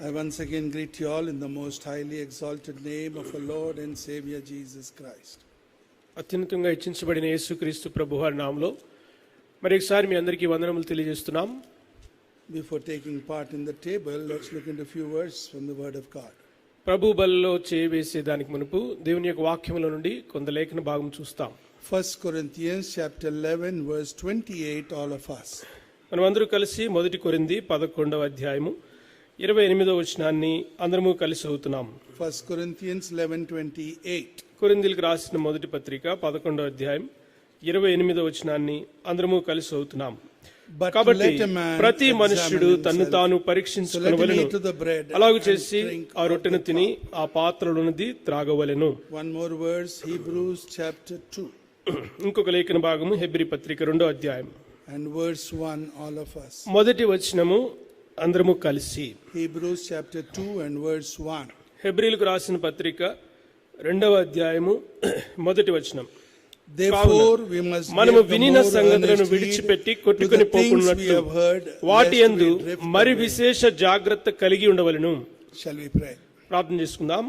I once again greet you all in the most highly exalted name of our Lord and Savior Jesus Christ. అత్యున్నతంగా హెచ్చించబడిన యేసుక్రీస్తు ప్రభువారి నామములో మరొకసారి మీ అందరికీ వందనములు తెలియజేస్తున్నాం. Before taking part in the table, let's look into a few verses from the Word of God. ప్రభు బలిలో చేవేసే దానికి మునుపు దేవుని యొక్క వాక్యముల నుండి కొంత లేఖన భాగం చూస్తాం. 1 Corinthians chapter 11 verse 28, all of us. మనం అందరూ కలిసి 1 కొరింథీ 11వ అధ్యాయము 28వ వచనాన్ని అందరము కలిసి చదువుతున్నాం. 1 Corinthians 11:28. కొరింథీలకు రాసిన మొదటి పత్రిక 11వ అధ్యాయం 28వ వచనాన్ని అందరము కలిసి చదువుతున్నాం. కాబట్టి ప్రతి మనుష్యుడు తన్ను తాను పరీక్షించుకొనవలెను, అలాగూ చేసి ఆ రొట్టెను తిని ఆ పాత్రలోనిది త్రాగవలెను. One more verse, Hebrews chapter 2. ఇంకొక లేఖన భాగము హెబ్రీ పత్రిక 2వ అధ్యాయం and verse 1, all of us. మొదటి వచనము అందరము కలిసి. Hebrews chapter 2 and verse 1. హెబ్రీలకు రాసిన పత్రిక 2వ అధ్యాయము మొదటి వచనం. Therefore we must మనము వినిన సంగతులను విడిచిపెట్టి కొట్టుకొని పోకున్నట్లు వాటి యందు మరి విశేష జాగ్రత్త కలిగి ఉండవలెను. Shall we pray? ప్రార్థన చేసుకుందాం.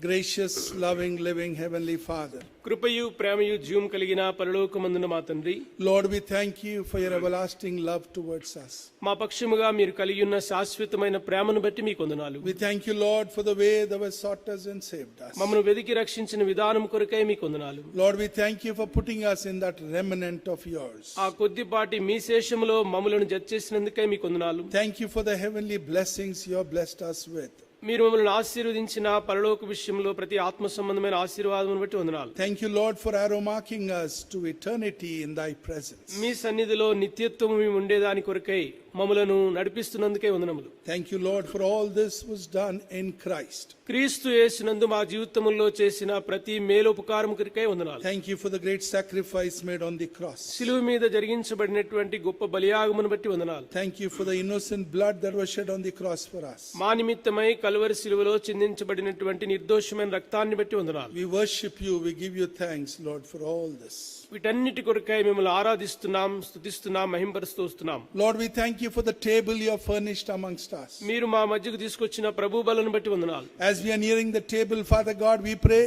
Gracious, loving, living Heavenly Father, కృపయు ప్రేమయు జీవం కలిగిన పరలోకమందున మా తండ్రి, Lord, we thank you for your everlasting love towards us. మా పక్షముగా మీరు కలిగి ఉన్న శాశ్వతమైన ప్రేమను బట్టి మీకు వందనాలు. We thank you, Lord, for the way thou hast sought us and saved us. మమ్మను వెదికి రక్షించిన విధానం కొరకై మీకు వందనాలు. Lord, we thank you for putting us in that remnant of yours. ఆ కొద్దిపాటి మీ శేషములో మమ్మలను జడ్చేసినందుకై మీకు వందనాలు. Thank you for the heavenly blessings you have blessed us with. మీరు మమ్మల్ని ఆశీర్వదించిన పరలోక విషయంలో ప్రతి ఆత్మ సంబంధమైన ఆశీర్వాదమును బట్టి వందనాలు. Thank you, Lord, for arrow-marking us to eternity in thy presence. మీ సన్నిధిలో నిత్యత్వము మేము ఉండేదాని కొరకై మమ్మలను నడిపిస్తున్నందుకే వందనములు. Thank you, Lord, for all this was done in Christ. క్రీస్తు యేసునందు మా జీవితములో చేసిన ప్రతి మేలుపకారము కొరకై వందనాలు. Thank you for the great sacrifice made on the cross. శిలువ మీద జరిగించబడినటువంటి గొప్ప బలియాగమును బట్టి వందనాలు. Thank you for the innocent blood that was shed on the cross for us. మా నిమిత్తమై కల్వరి శిలువలో చిందించబడినటువంటి నిర్దోషమైన రక్తాన్ని బట్టి వందనాలు. We worship you, we give you thanks, Lord, for all this. వీటన్నిటి కొరకై మిమ్మల్ని ఆరాధిస్తున్నాం, స్తుతిస్తున్నాం, మహింపరుస్తూ వస్తున్నాం. Lord, we thank you for the table you have furnished amongst us. మీరు మా మధ్యకు తీసుకొచ్చిన ప్రభు బలను బట్టి వందనాలు. As we are nearing the table, Father God, we pray,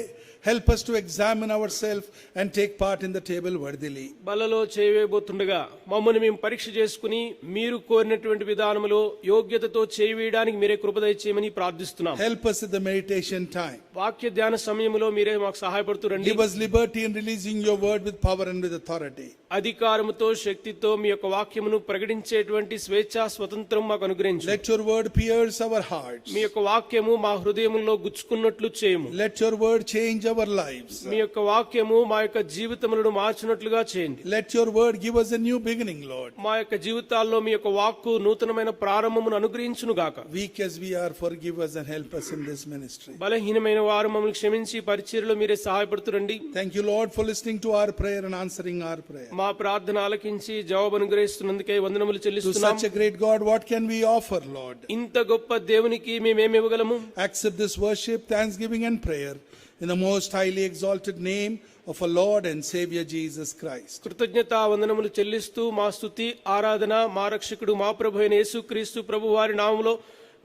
help us to examine ourselves and take part in the table worthily. బలలో చేయబోతుండగా మమ్మల్ని మేము పరీక్ష చేసుకుని మీరు కోరినటువంటి విధానములో యోగ్యతతో చేయడానికి మీరే కృప దయచేయమని ప్రార్థిస్తున్నాం. Help us at the meditation time. వాక్య ధ్యాన సమయంలో మీరే మాకు సహాయపడుతూ రండి. Give us liberty in releasing your word with power and with authority. అధికారముతో శక్తితో మీ యొక్క వాక్యమును ప్రకటించేటువంటి స్వేచ్ఛా స్వతంత్రం మాకు అనుగ్రహించు. Let your word pierce our hearts. మీ యొక్క వాక్యము మా హృదయములో గుచ్చుకున్నట్లు చేయము. Let your word change our lives. మీ యొక్క వాక్యము మా యొక్క జీవితములను మార్చినట్లుగా చేయండి. Let your word give us a new beginning, Lord. మా యొక్క జీవితాల్లో మీ యొక్క వాక్కు నూతనమైన ప్రారంభమును అనుగ్రహించును గాక. Weak as we are, forgive us and help us in this ministry. బలహీనమైన వారు మమ్మల్ని క్షమించి పరిచర్యలో మీరే సహాయపడుతురండి. Thank you, Lord, for listening to our prayer and answering our prayer. మా ప్రార్థన ఆలకించి జవాబు అనుగ్రహిస్తున్నందుకే వందనములు To చెల్లిస్తున్నాం. such a great God, what can we offer, Lord? ఇంత గొప్ప దేవునికి మేమేమి ఇవ్వగలము? Accept this worship, thanksgiving and prayer in the most highly exalted name of our Lord and Savior Jesus Christ. కృతజ్ఞతా వందనములు చెల్లిస్తూ మా స్తుతి ఆరాధన మా రక్షకుడు మా ప్రభు అయిన యేసుక్రీస్తు ప్రభు వారి నామములో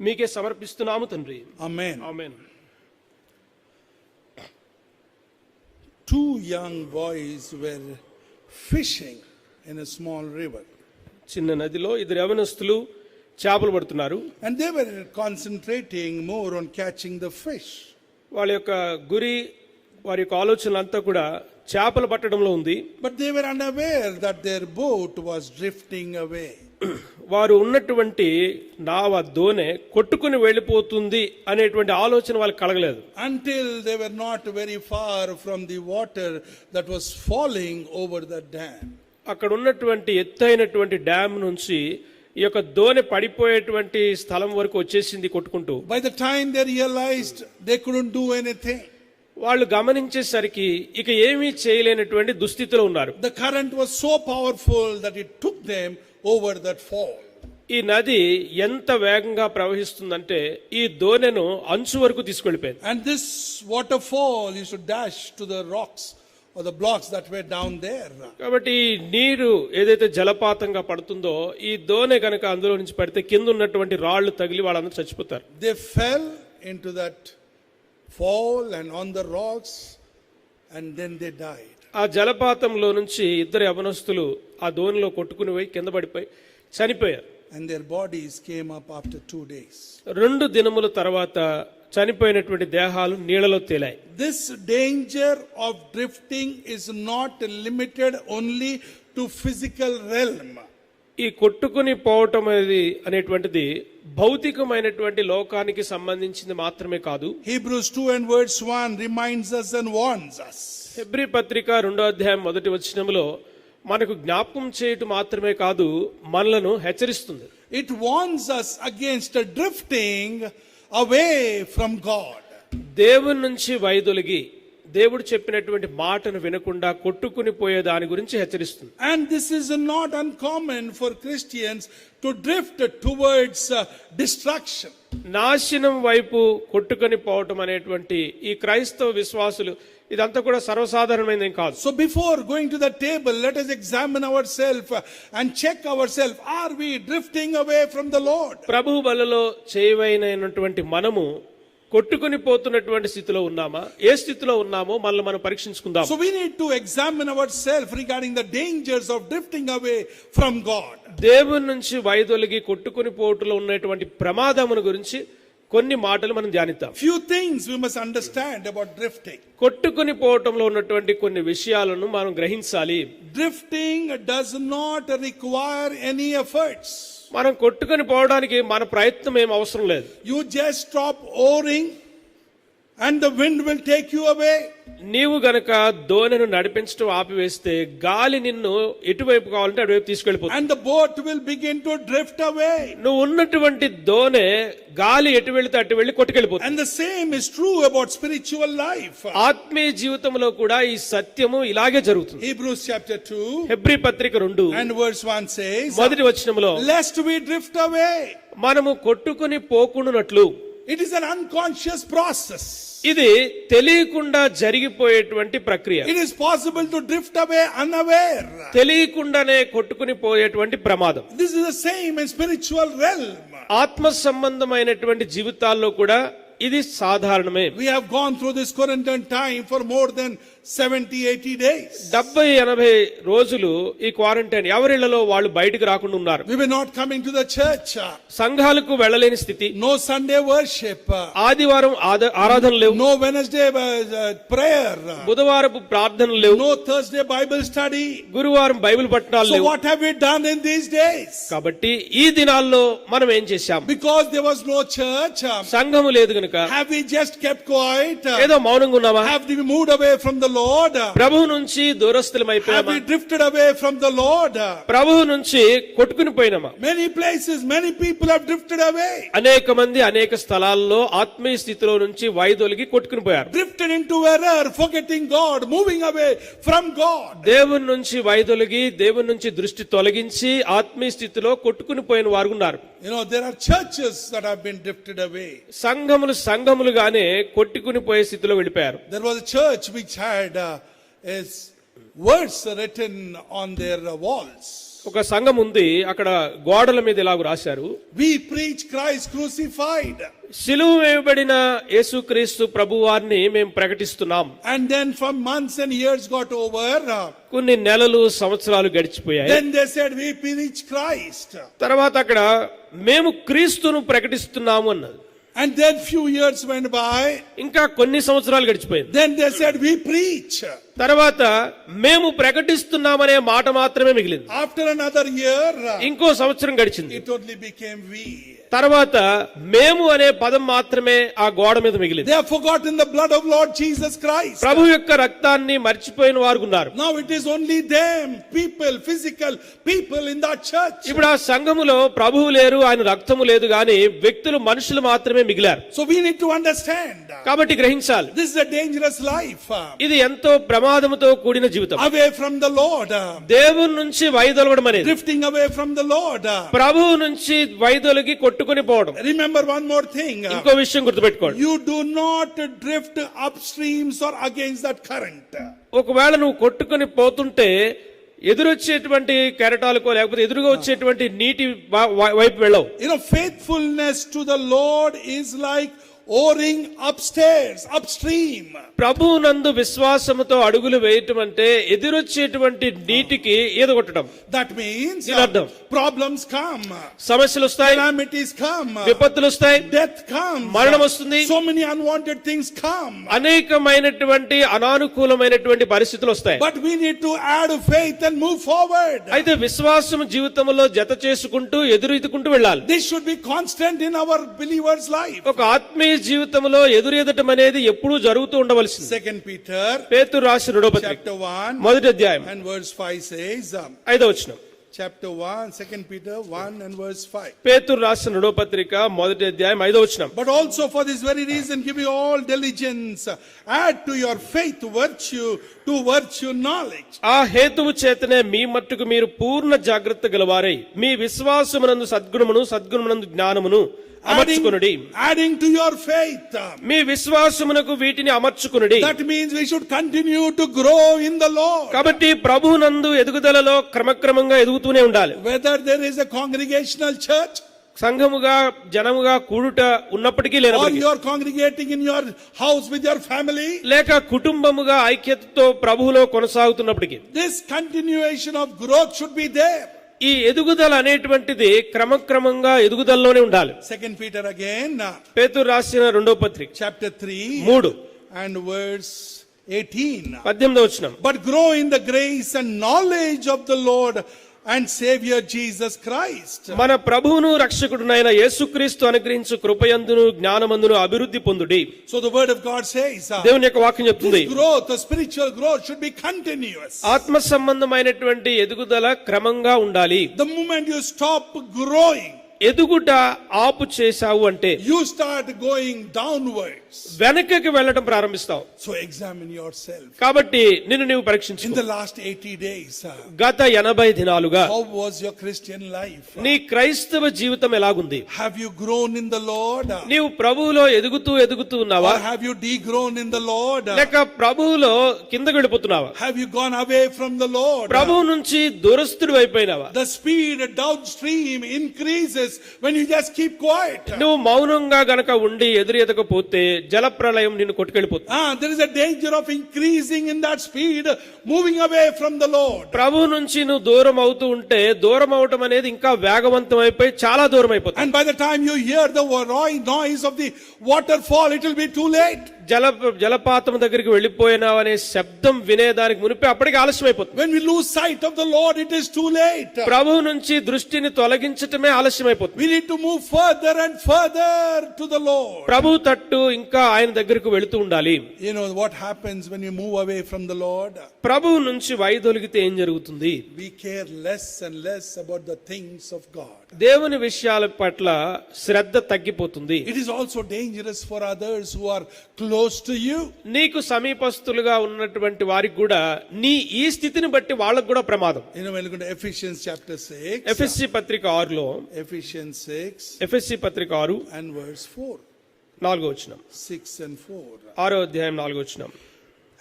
మీకే సమర్పిస్తున్నాము తండ్రి. Amen. Amen. Two young boys were fishing in a small river. చిన్న నదిలో ఇద్దరు యవనస్తులు చేపలు పడుతున్నారు. And they were concentrating more on catching the fish. వాళ్ళ యొక్క గురి వారి యొక్క ఆలోచనలంతా కూడా చేపలు పట్టడంలో ఉంది. But they were unaware that their boat was drifting away. వారు ఉన్నటువంటి నావ దోనె కొట్టుకుని వెళ్ళిపోతుంది అనేటువంటి ఆలోచన వాళ్ళకి కలగలేదు. Until they were not very far from the water that was falling over the dam. అక్కడ ఉన్నటువంటి ఎత్తైనటువంటి డ్యామ్ నుంచి ఈ యొక్క దోనె పడిపోయేటువంటి స్థలం వరకు వచ్చేసింది కొట్టుకుంటూ. By the time they realized they couldn't do anything, వాళ్ళు గమనించేసరికి ఇక ఏమీ చేయలేనటువంటి దుస్థితిలో ఉన్నారు. the current was so powerful that it took them over that fall. ఈ నది ఎంత వేగంగా ప్రవహిస్తుందంటే ఈ దోనెను అంచు వరకు తీసుకెళ్లిపోయింది. And this waterfall used to dash to the rocks or the blocks that were down there. కాబట్టి ఈ నీరు ఏదైతే జలపాతంగా పడుతుందో ఈ దోణి గనక అందులో నుంచి పడితే కింద ఉన్నటువంటి రాళ్లు తగిలి వాళ్ళందరూ చచ్చిపోతారు. They fell into that fall and on the rocks, and then they died. ఆ జలపాతంలో నుంచి ఇద్దరు యవనస్తులు ఆ దోణిలో కొట్టుకుని పోయి కింద పడిపోయి చనిపోయారు. And their bodies came up after 2 days. 2 దినముల తర్వాత చనిపోయినటువంటి దేహాలు నీళ్లలో తేలాయి. This danger of drifting is not limited only to physical realm. ఈ కొట్టుకుని పోవటం అనేటువంటిది భౌతికమైనటువంటి లోకానికి సంబంధించింది మాత్రమే కాదు. Hebrews 2 and verse 1 reminds us and warns us. Hebrew పత్రిక 2వ అధ్యాయం 1వ వచనంలో మనకు జ్ఞాపకం చేయటం మాత్రమే కాదు మనలను హెచ్చరిస్తుంది. It warns us against drifting away from God. దేవుని నుంచి వైదొలిగి దేవుడు చెప్పినటువంటి మాటను వినకుండా కొట్టుకుని పోయే దాని గురించి హెచ్చరిస్తుంది. And this is not uncommon for Christians to drift towards destruction. నాశనం వైపు కొట్టుకొని పోవటం అనేటువంటి ఈ క్రైస్తవ విశ్వాసులు ఇదంతా కూడా సర్వసాధారణమైనది కాదు. So before going to the table, let us examine ourselves and check ourselves. Are we drifting away from the Lord? ప్రభు బలలో చేయవైనటువంటి మనము కొట్టుకుని పోతున్నటువంటి స్థితిలో ఉన్నామా, ఏ స్థితిలో ఉన్నామో మనల్ని మనం పరీక్షించుకుందాం. So we need to examine ourselves regarding the dangers of drifting away from God. దేవుని నుంచి వైదొలిగి కొట్టుకుని పోవటంలో ఉన్నటువంటి ప్రమాదమును గురించి కొన్ని మాటలు మనం ధ్యానిద్దాం. Few things we must understand about drifting. కొట్టుకుని పోవటంలో ఉన్నటువంటి కొన్ని విషయాలను మనం గ్రహించాలి. Drifting does not require any efforts. మనం కొట్టుకుని పోవడానికి మన ప్రయత్నం ఏం అవసరం లేదు. You just stop oaring and the wind will take you away. నీవు గనక దోణిని నడిపించడం ఆపివేస్తే గాలి నిన్ను ఎటువైపు కావాలంటే అటువైపు తీసుకెళ్లిపోతుంది. And the boat will begin to drift away. నువ్వు ఉన్నటువంటి దోణి గాలి ఎటు వెళితే అటు వెళ్లి కొట్టుకెళ్లిపోతుంది. And the same is true about spiritual life. ఆత్మీయ జీవితంలో కూడా ఈ సత్యము ఇలాగే జరుగుతుంది. Hebrews chapter 2 హెబ్రీ పత్రిక 2 and verse 1 says, మొదటి వచనంలో lest we drift away. మనము కొట్టుకుని పోకుండానట్లు. It is an unconscious process. ఇది తెలియకుండా జరిగిపోయేటువంటి ప్రక్రియ. It is possible to drift away unaware. తెలియకుండానే కొట్టుకుని పోయేటువంటి ప్రమాదం. This is the same in spiritual realm. ఆత్మ సంబంధమైనటువంటి జీవితాల్లో కూడా ఇది సాధారణమే. We have gone through this quarantine time for more than 70-80 days. 70-80 రోజులు ఈ క్వారంటైన్ ఎవరిళ్లలో వాళ్ళు బయటికి రాకుండా ఉన్నారు. We were not coming to the church. సంఘాలకు వెళ్ళలేని స్థితి. No Sunday worship. ఆదివారం ఆరాధనలు లేవు. No Wednesday prayer. బుధవారపు ప్రార్థనలు లేవు. No Thursday Bible study. గురువారం బైబిల్ పఠనాలు So లేవు. what have we done in these days? కాబట్టి ఈ దినాల్లో మనం ఏం చేశాం? Because there was no church. సంఘము లేదు గనుక Have we just kept quiet? ఏదో మౌనంగా ఉన్నామా? Have we moved away from the Lord? ప్రభువు నుంచి దూరస్థులం Have అయిపోయామా? we drifted away from the Lord? ప్రభువు నుంచి కొట్టుకుని పోయినామా? Many places, many people have drifted away. అనేక మంది అనేక స్థలాల్లో ఆత్మీయ స్థితిలో నుంచి వైదొలిగి కొట్టుకుని పోయారు. Drifted into error, forgetting God, moving away from God. దేవుని నుంచి వైదొలిగి దేవుని నుంచి దృష్టి తొలగించి ఆత్మీయ స్థితిలో కొట్టుకుని పోయిన వారు ఉన్నారు. You know, there are churches that have been drifted away. సంఘములుగానే కొట్టుకుని పోయే స్థితిలో వెళ్ళిపోయారు. There was a church which had is words written on their walls. ఒక సంఘం ఉంది, అక్కడ గోడల మీద ఇలాగ రాశారు, We preach Christ crucified. సిలువ వేయబడిన యేసుక్రీస్తు ప్రభువారిని మేము ప్రకటిస్తున్నాం. And then from months and years got over. కొన్ని నెలలు సంవత్సరాలు గడిచిపోయాయి. Then they said we preach Christ. తర్వాత అక్కడ మేము క్రీస్తును ప్రకటిస్తున్నాము అన్నది. And then few years went by. ఇంకా కొన్ని సంవత్సరాలు గడిచిపోయింది. Then they said we preach. తర్వాత మేము ప్రకటిస్తున్నామనే మాట మాత్రమే మిగిలింది. After another year. ఇంకో సంవత్సరం గడిచింది. It only became we. తర్వాత మేము అనే పదం మాత్రమే ఆ గోడ మీద మిగిలింది. They have forgotten the blood of Lord Jesus Christ. ప్రభు యొక్క రక్తాన్ని మర్చిపోయిన వారు ఉన్నారు. Now it is only them, people, physical people in that church. ఇప్పుడు ఆ సంఘములో ప్రభువు లేరు, ఆయన రక్తము లేదు, గాని వ్యక్తులు మనుషులు మాత్రమే మిగిలారు. So we need to understand. కాబట్టి గ్రహించాలి, This is a dangerous life. ఇది ఎంతో ప్రమాదముతో కూడిన జీవితం. Away from the Lord. దేవుని నుంచి వైదొలగడం అనేది, Drifting away from the Lord. ప్రభువు నుంచి వైదొలిగి కొట్టుకుని కొట్టుకుని పోవడం. Remember one more thing. ఇంకో విషయం గుర్తుపెట్టుకోండి, You do not drift upstreams or against that current. ఒకవేళ నువ్వు కొట్టుకుని పోతుంటే ఎదురొచ్చేటువంటి కెరటాలకో లేకపోతే ఎదురుగా వచ్చేటువంటి నీటి వైపు వెళ్ళవు. Faithfulness to the Lord is like oaring upstairs, upstream. ప్రభువునందు విశ్వాసముతో అడుగులు వేయటం అంటే ఎదురొచ్చేటువంటి నీటికి ఈత కొట్టడం. That means problems come, సమస్యలు వస్తాయి, calamities come, విపత్తులు వస్తాయి, death comes, మరణం వస్తుంది, so many unwanted things come. అనేకమైనటువంటి అనానుకూలమైనటువంటి పరిస్థితులు వస్తాయి. But we need to add faith and move forward. అయితే విశ్వాసం జీవితంలో జత చేసుకుంటూ ఎదురుకుంటూ వెళ్ళాలి. This should be constant in our believers' life. ఒక ఆత్మీయ జీవితంలో ఎదురెదటం అనేది ఎప్పుడూ జరుగుతూ ఉండవలసింది. 2 Peter పేతురు రాసిన రెండో పత్రిక chapter 1 మొదటి అధ్యాయం and verse 5 says, 5వ వచనం. chapter 1 2 Peter 1 and verse 5. పేతురు రాసిన రెండో పత్రిక మొదటి అధ్యాయం 5వ వచనం. But also for this very reason give you all diligence, add to your faith virtue, to virtue knowledge. ఆ హేతువు చేతనే మీ మట్టుకు మీరు పూర్ణ జాగ్రత్త గలవారై మీ విశ్వాసమునందు సద్గుణమును సద్గుణమునందు జ్ఞానమును అమర్చుకొనుడి. Adding to your faith. మీ విశ్వాసమునకు వీటిని అమర్చుకొనుడి. That means we should continue to grow in the Lord. కాబట్టి ప్రభువునందు ఎదుగుదలలో క్రమక్రమంగా ఎదుగుతూనే ఉండాలి. Whether there is a congregational church, సంఘముగా జనముగా కూడుట ఉన్నప్పటికీ or లేనప్పటికీ, you are congregating in your house with your family, లేక కుటుంబముగా ఐక్యతతో ప్రభువులో కొనసాగుతున్నప్పటికీ, this continuation of growth should be there. ఈ ఎదుగుదల అనేటువంటిది క్రమక్రమంగా ఎదుగుదలలోనే ఉండాలి. 2 Peter again, పేతురు రాసిన రెండో పత్రిక chapter 3 3 and verse 18. 18వ వచనం. But grow in the grace and knowledge of the Lord and Savior Jesus Christ. మన ప్రభువును రక్షకుడునైన యేసుక్రీస్తు అనుగ్రహించు కృపయందును జ్ఞానమందును అభివృద్ధి పొందుడి. So the word of God says, దేవుని యొక్క వాక్యం చెప్తుంది, this growth, the spiritual growth should be continuous. ఆత్మ సంబంధమైనటువంటి ఎదుగుదల క్రమంగా ఉండాలి. The moment you stop growing, ఎదుగుట ఆపు చేశావు అంటే you start going downwards. వెనకకి వెళ్ళటం ప్రారంభిస్తావు. So examine yourself. కాబట్టి నిన్ను నీవు In పరీక్షించుకో. the last 80 days, గత 80 దినాలుగా how was your Christian life? నీ క్రైస్తవ జీవితం ఎలాగుంది? Have you grown in the Lord? నీవు ప్రభువులో ఎదుగుతూ ఉన్నావా? Or have you degrown in the Lord? లేక ప్రభువులో కిందకి వెళ్ళిపోతున్నావా? Have you gone away from the Lord? ప్రభువు నుంచి దూరస్తుడు అయిపోయినావా? The speed downstream increases when you just keep quiet. నువ్వు మౌనంగా గనక ఉండి ఎదురెదకపోతే జలప్రలయం నిన్ను కొట్టుకెళ్ళిపోతుంది. There is a danger of increasing in that speed, moving away from the Lord. ప్రభు నుంచి నువ్వు దూరం అవుతూ ఉంటే దూరం అవటం అనేది ఇంకా వేగవంతం అయిపోయి చాలా దూరం అయిపోతుంది. And by the time you hear the noise of the waterfall, it will be too late. జలపాతం దగ్గరికి వెళ్ళిపోయినావు అనే శబ్దం వినేదానికి మునిపే అప్పటికి ఆలస్యం అయిపోతుంది. When we lose sight of the Lord, it is too late. ప్రభు నుంచి దృష్టిని తొలగించటమే ఆలస్యం అయిపోతుంది. We need to move further and further to the Lord. ప్రభు తట్టు ఇంకా ఆయన దగ్గరకు వెళుతూ ఉండాలి. You know what happens when you move away from the Lord? ప్రభు నుంచి వైదొలిగితే ఏం జరుగుతుంది? We care less and less about the things of God. దేవుని విషయాల పట్ల శ్రద్ధ తగ్గిపోతుంది. It is also dangerous for others who are close to you. నీకు సమీపస్తులుగా ఉన్నటువంటి వారికి కూడా నీ ఈ స్థితిని బట్టి వాళ్ళకు కూడా ప్రమాదం. You know, when you go to Ephesians chapter 6, ఎఫెసీ పత్రిక 6లో Ephesians 6 ఎఫెసీ పత్రిక 6 and verse 4. 4వ వచనం. 6 and 4. 6వ అధ్యాయం 4వ వచనం.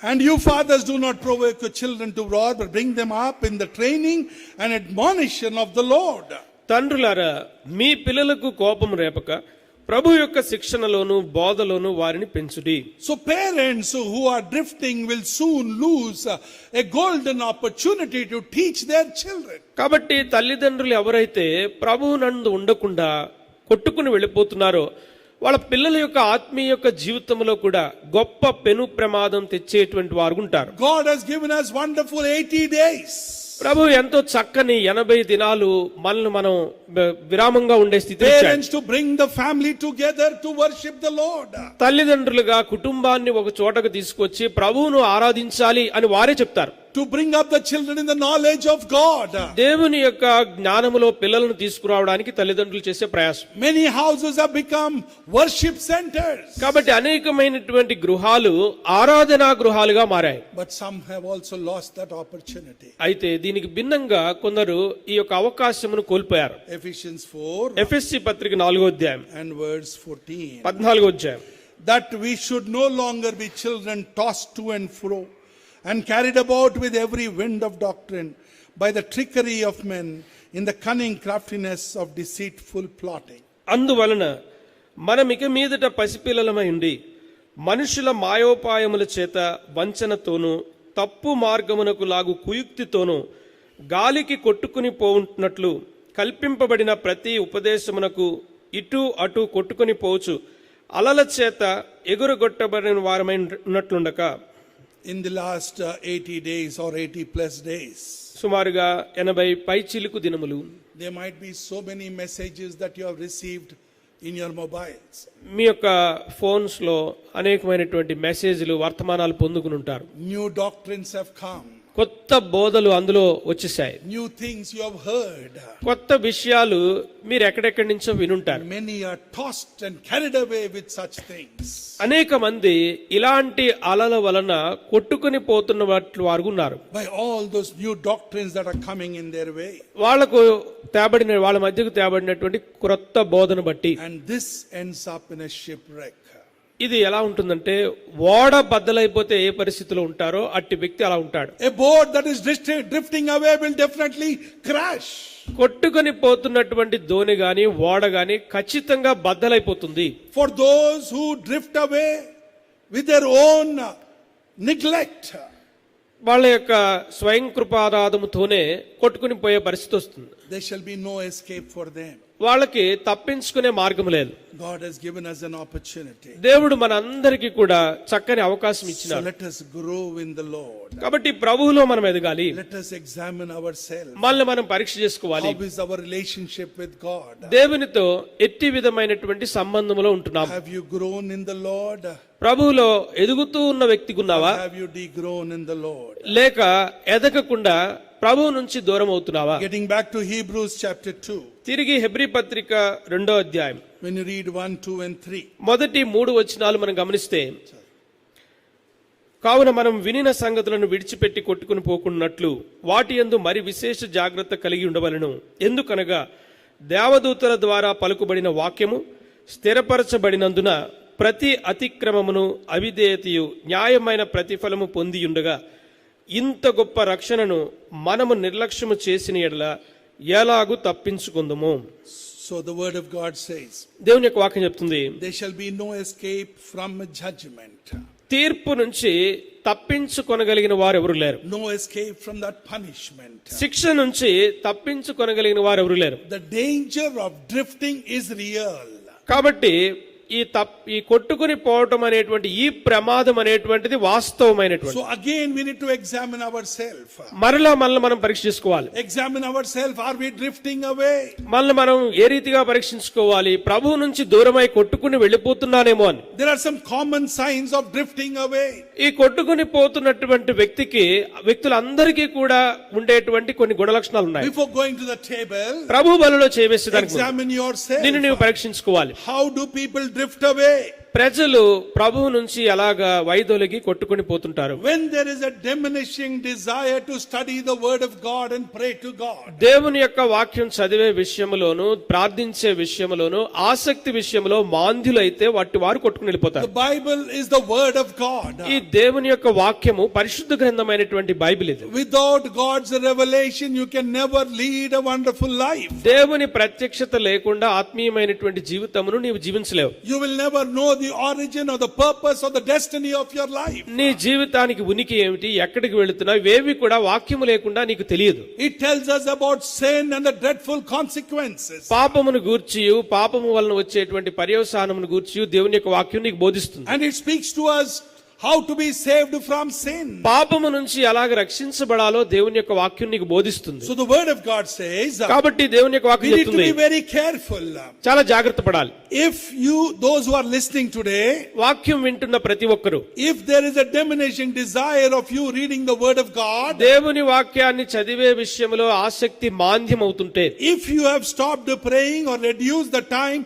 And you fathers do not provoke your children to wrath, but bring them up in the training and admonition of the Lord. తండ్రులారా మీ పిల్లలకు కోపం రేపక ప్రభు యొక్క శిక్షణలోను బోధలోను వారిని పెంచుడి. So parents who are drifting will soon lose a golden opportunity to teach their children. కాబట్టి తల్లిదండ్రులు ఎవరైతే ప్రభువు నందు ఉండకుండా కొట్టుకుని వెళ్ళిపోతున్నారో వాళ్ళ పిల్లల యొక్క ఆత్మీయ యొక్క జీవితంలో కూడా గొప్ప పెను ప్రమాదం తెచ్చేటువంటి వారు ఉంటారు. God has given us wonderful 80 days. ప్రభు ఎంతో చక్కని 80 దినాలు మనల్ని మనం విరామంగా ఉండే స్థితి. Parents to bring the family together to worship the Lord. తల్లిదండ్రులుగా కుటుంబాన్ని ఒక చోటకు తీసుకొచ్చి ప్రభువును ఆరాధించాలి అని వారే చెప్తారు. to bring up the children in the knowledge of God. దేవుని యొక్క జ్ఞానములో పిల్లలను తీసుకురావడానికి తల్లిదండ్రులు చేసే ప్రయాసం. Many houses have become worship centers. కాబట్టి అనేకమైనటువంటి గృహాలు ఆరాధనా గృహాలుగా మారాయి. But some have also lost that opportunity. అయితే దీనికి భిన్నంగా కొందరు ఈ యొక్క అవకాశమును కోల్పోయారు. Ephesians 4 ఎఫెసీ పత్రిక 4వ అధ్యాయం and verse 14. 14వ అధ్యాయం. That we should no longer be children tossed to and fro and carried about with every wind of doctrine by the trickery of men in the cunning craftiness of deceitful plotting. అందువలన మనం ఇక మీదట పసిపిల్లలమై ఉండి మనుషుల మాయోపాయముల చేత వంచనతోనూ తప్పు మార్గమునకు లాగు కుయుక్తితోనూ గాలికి కొట్టుకుని పోవునట్లు కల్పింపబడిన ప్రతి ఉపదేశమునకు ఇటు అటు కొట్టుకుని పోవచ్చు అలల చేత ఎగురగొట్టబడిన వారమై ఉన్నట్లుండక. In the last 80 days or 80 plus days, సుమారుగా 80 పై చిలుకు దినములు, there might be so many messages that you have received in your mobiles. మీ యొక్క ఫోన్స్ లో అనేకమైనటువంటి మెసేజ్లు వర్తమానాలు పొందుకుని ఉంటారు. New doctrines have come. కొత్త బోధలు అందులో వచ్చేసాయి. New things you have heard. కొత్త విషయాలు మీరు ఎక్కడెక్కడి నుంచో వినుంటారు. Many are tossed and carried away with such things. అనేక మంది ఇలాంటి అలల వలన కొట్టుకుని పోతున్న వారు ఉన్నారు. By all those new doctrines that are coming in their way. వాళ్ళ మధ్యకు తేబడినటువంటి క్రొత్త బోధన బట్టి. And this ends up in a shipwreck. ఇది ఎలా ఉంటుందంటే ఓడ బద్దలైపోతే ఏ పరిస్థితిలో ఉంటారో అట్టి వ్యక్తి అలా ఉంటాడు. A boat that is drifting away will definitely crash. కొట్టుకొని పోతున్నటువంటి దోణి గాని ఓడ గాని ఖచ్చితంగా బద్దలైపోతుంది. For those who drift away with their own neglect, వాళ్ళ యొక్క స్వయం కృపారాధముతోనే కొట్టుకుని పోయే పరిస్థితి వస్తుంది. there shall be no escape for them. వాళ్ళకి తప్పించుకునే మార్గం లేదు. God has given us an opportunity. దేవుడు మనందరికీ కూడా చక్కని అవకాశం So ఇచ్చినాడు. let us grow in the Lord. కాబట్టి ప్రభువులో మనం ఎదగాలి. Let us examine ourselves. మనల్ని మనం పరీక్ష చేసుకోవాలి. How is our relationship with God? దేవునితో ఎట్టి విధమైనటువంటి సంబంధంలో ఉంటున్నాం. Have you grown in the Lord? ప్రభువులో ఎదుగుతూ ఉన్న వ్యక్తిగా ఉన్నావా? Have you degrown in the Lord? లేక ఎదగకుండా ప్రభువు నుంచి దూరం అవుతున్నావా? Getting back to Hebrews chapter 2. తిరిగి హెబ్రీ పత్రిక 2వ అధ్యాయం When you read 1, 2 and 3. మొదటి 3 వచనాలు మనం గమనిస్తే, కావున మనం వినిన సంగతులను విడిచిపెట్టి కొట్టుకుని పోకున్నట్లు వాటి యందు మరి విశేష జాగ్రత్త కలిగి ఉండవలెను. ఎందుకనగా దేవదూతల ద్వారా పలుకుబడిన వాక్యము స్థిరపరచబడినందున ప్రతి అతిక్రమమును అవిధేయతయు న్యాయమైన ప్రతిఫలము పొందియుండగా ఇంత గొప్ప రక్షణను మనము నిర్లక్ష్యము చేసిన ఎడల ఎలాగు తప్పించుకుందుము. So the word of God says, దేవుని యొక్క వాక్యం చెప్తుంది, there shall be no escape from judgment. తీర్పు నుంచి తప్పించుకొనగలిగిన వారు ఎవరు లేరు. No escape from that punishment. శిక్ష నుంచి తప్పించుకొనగలిగిన వారు ఎవరు లేరు. The danger of drifting is real. కాబట్టి ఈ కొట్టుకుని పోవటం అనేటువంటి ఈ ప్రమాదం అనేటువంటిది వాస్తవమైనటువంటి. So again we need to examine ourselves. మరలా మనల్ని మనం పరీక్ష చేసుకోవాలి. Examine ourselves. Are we drifting away? మనల్ని మనం ఏ రీతిగా పరీక్షించుకోవాలి? ప్రభువు నుంచి దూరమై కొట్టుకుని వెళ్ళిపోతున్నానేమో అని. There are some common signs of drifting away. ఈ కొట్టుకుని పోతున్నటువంటి వ్యక్తులందరికీ కూడా ఉండేటువంటి కొన్ని గుణ లక్షణాలు ఉన్నాయి. Before going to the table, ప్రభు బలలో చేయవేసేదానికి examine yourself. నిన్ను నీవు పరీక్షించుకోవాలి. How do people drift away? ప్రజలు ప్రభువు నుంచి అలాగా వైదొలిగి కొట్టుకుని పోతుంటారు. When there is a diminishing desire to study the word of God and pray to God. దేవుని యొక్క వాక్యం చదివే విషయంలోను ప్రార్థించే విషయంలోను ఆసక్తి విషయంలో మాంద్యులైతే వారు కొట్టుకుని వెళ్ళిపోతారు. The Bible is the word of God. ఈ దేవుని యొక్క వాక్యము పరిశుద్ధ గ్రంథమైనటువంటి బైబిల్ ఇది. Without God's revelation you can never lead a wonderful life. దేవుని ప్రత్యక్షత లేకుండా ఆత్మీయమైనటువంటి జీవితమును నీవు జీవించలేవు. You will never know the origin or the purpose or the destiny of your life. నీ జీవితానికి ఉనికి ఏమిటి, ఎక్కడికి వెళుతున్నావు, ఇవేవి కూడా వాక్యము లేకుండా నీకు తెలియదు. It tells us about sin and the dreadful consequences. పాపమును గూర్చియు పాపము వలన వచ్చేటువంటి పర్యవసానమును గూర్చియు దేవుని యొక్క వాక్యం నీకు బోధిస్తుంది. And it speaks to us how to be saved from sin. పాపము నుంచి ఎలాగ రక్షించబడాలో దేవుని యొక్క వాక్యం నీకు బోధిస్తుంది. So the word of God says, కాబట్టి దేవుని యొక్క we వాక్యం need to చెప్తుంది be very careful. చాలా జాగ్రత్త పడాలి. If those who are listening today, వాక్యం వింటున్న ప్రతి ఒక్కరు, if there is a diminishing desire of you reading the word of God, దేవుని వాక్యాన్ని చదివే విషయంలో ఆసక్తి మాంద్యం అవుతుంటే, if you have stopped praying or reduced the time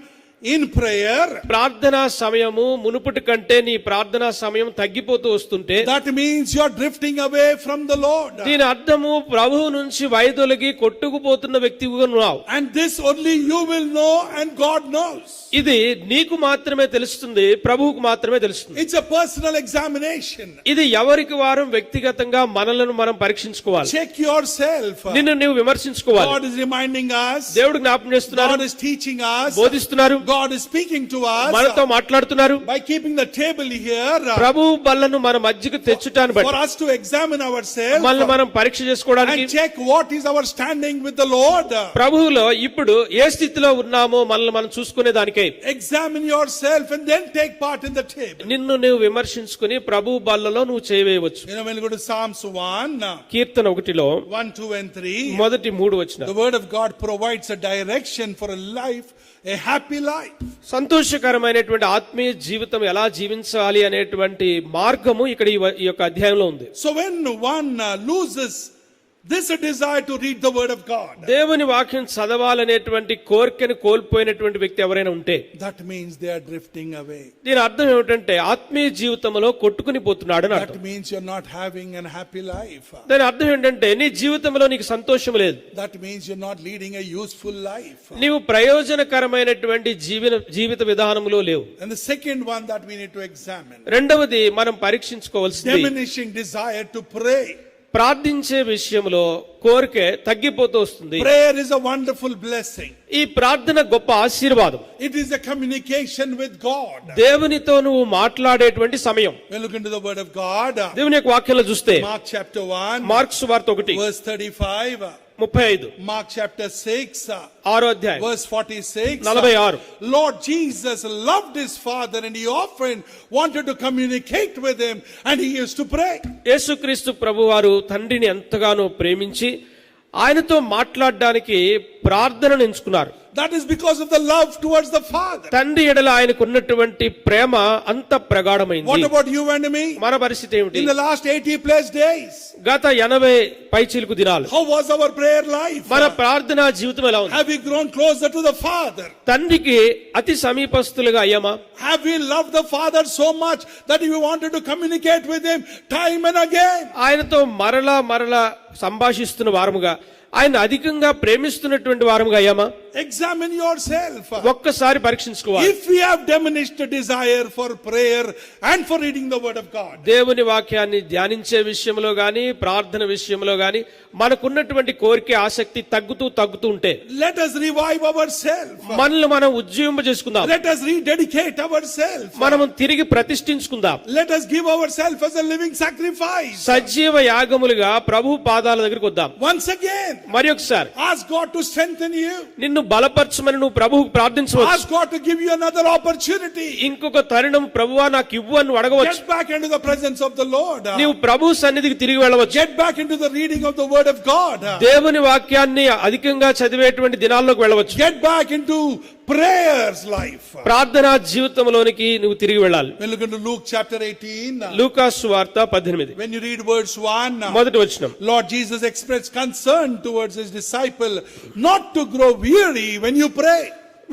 in prayer, ప్రార్థనా సమయము మునుపటి కంటే నీ ప్రార్థనా సమయం తగ్గిపోతూ వస్తుంటే, that means you are drifting away from the Lord. దీని అర్థము ప్రభువు నుంచి వైదొలిగి కొట్టుకుపోతున్న వ్యక్తిగా ఉన్నావు. And this only you will know and God knows. ఇది నీకు మాత్రమే తెలుస్తుంది, ప్రభువుకు మాత్రమే తెలుస్తుంది. It's a personal examination. ఇది ఎవరికి వారం వ్యక్తిగతంగా మనలను మనం పరీక్షించుకోవాలి. Check yourself. నిన్ను నీవు విమర్శించుకోవాలి. God is reminding us. దేవుడు జ్ఞాపకం చేస్తున్నారు, God is teaching us. బోధిస్తున్నారు, God is speaking to us మనతో మాట్లాడుతున్నారు. by keeping the table here ప్రభు బల్లను మన మధ్యకు తెచ్చుటాన్ని for బట్టి us to examine ourselves మనల్ని మనం పరీక్ష చేసుకోవడానికి, and check what is our standing with the Lord. ప్రభువులో ఇప్పుడు ఏ స్థితిలో ఉన్నామో మనల్ని మనం చూసుకునే దానికై Examine yourself and then take part in the table. నిన్ను నువ్వు విమర్శించుకుని ప్రభు బల్లలో నువ్వు చేయవేయవచ్చు. You know, when you go to Psalms 1, Keerthana 1లో 1, 2 and 3, మొదటి 3 వచనం, the word of God provides a direction for a life, a happy life. సంతోషకరమైనటువంటి ఆత్మీయ జీవితం ఎలా జీవించాలి అనేటువంటి మార్గము ఇక్కడ ఈ యొక్క అధ్యాయంలో ఉంది. So when one loses this desire to read the word of God, దేవుని వాక్యం చదవాలనేటువంటి కోరికను కోల్పోయినటువంటి వ్యక్తి ఎవరైనా ఉంటే, that means they are drifting away. దీని అర్థం ఏమిటంటే ఆత్మీయ జీవితంలో కొట్టుకుని పోతున్నాడు అని That అర్థం. means you're not having a happy life. దాని అర్థం ఏంటంటే నీ జీవితంలో నీకు సంతోషం లేదు, That means you're not leading a useful life. నీవు ప్రయోజనకరమైనటువంటి జీవిత విధానంలో లేవు. And the second one that we need to examine, రెండవది మనం పరీక్షించుకోవాల్సింది diminishing desire to pray. ప్రార్థించే విషయంలో కోరిక తగ్గిపోతూ వస్తుంది. Prayer is a wonderful blessing. ఈ ప్రార్థన గొప్ప ఆశీర్వాదం. It is a communication with God. దేవునితో నువ్వు మాట్లాడేటువంటి సమయం. We look into the word of God. దేవుని యొక్క వాక్యంలో చూస్తే Mark chapter 1, మార్కు సువార్త 1 verse 35. 35, Mark chapter 6, 6వ అధ్యాయం verse 46. 46. Lord Jesus loved his father and he often wanted to communicate with him and he used to pray. యేసుక్రీస్తు ప్రభువారు తండ్రిని ఎంతగానో ప్రేమించి ఆయనతో మాట్లాడడానికి ప్రార్థనను ఎంచుకున్నారు. That is because of the love towards the Father. తండ్రి ఎడల ఆయనకు ఉన్నటువంటి ప్రేమ అంత ప్రగాఢమైంది. What about you and me? మన పరిస్థితి ఏమిటి? In the last 80 plus days, గత 80 పైచీలకు దినాలు how was our prayer life? మన ప్రార్థనా జీవితం ఎలా ఉంది? Have we grown closer to the Father? తండ్రికి అతి సమీపస్తులుగా అయ్యామా? Have we loved the Father so much that we wanted to communicate with him time and again? ఆయనతో మరలా సంభాషిస్తున్న వారముగా, ఆయన అధికంగా ప్రేమిస్తున్నటువంటి వారముగా అయ్యామా? Examine yourself. ఒక్కసారి పరీక్షించుకోవాలి. If we have diminished the desire for prayer and for reading the word of God, దేవుని వాక్యాన్ని ధ్యానించే విషయంలో గాని ప్రార్థన విషయంలో గాని మనకున్నటువంటి కోరిక ఆసక్తి తగ్గుతూ ఉంటే, let us revive ourselves. మనల్ని మనం ఉజ్జీవింప చేసుకుందాం. Let us rededicate ourselves. మనం తిరిగి ప్రతిష్ఠించుకుందాం. Let us give ourselves as a living sacrifice. సజీవ యాగములుగా ప్రభు పాదాల దగ్గరికి వద్దాం. Once again, మరి ఒకసారి ask God to strengthen you. నిన్ను బలపరచమని నువ్వు ప్రభువుకు ప్రార్థించవచ్చు. Ask God to give you another opportunity. ఇంకొక తరుణం ప్రభువా నాకు ఇవ్వు అని అడగవచ్చు. Get back into the presence of the Lord. నీవు ప్రభు సన్నిధికి తిరిగి వెళ్ళవచ్చు. Get back into the reading of the word of God. దేవుని వాక్యాన్ని అధికంగా చదివేటువంటి దినాల్లోకి వెళ్ళవచ్చు. Get back into prayer's life. ప్రార్థనా జీవితంలోనికి నువ్వు తిరిగి వెళ్ళాలి. We look into Luke chapter 18. లూకా సువార్త 18 When you read verse 1, మొదటి వచనం, Lord Jesus expressed concern towards his disciple not to grow weary when you pray.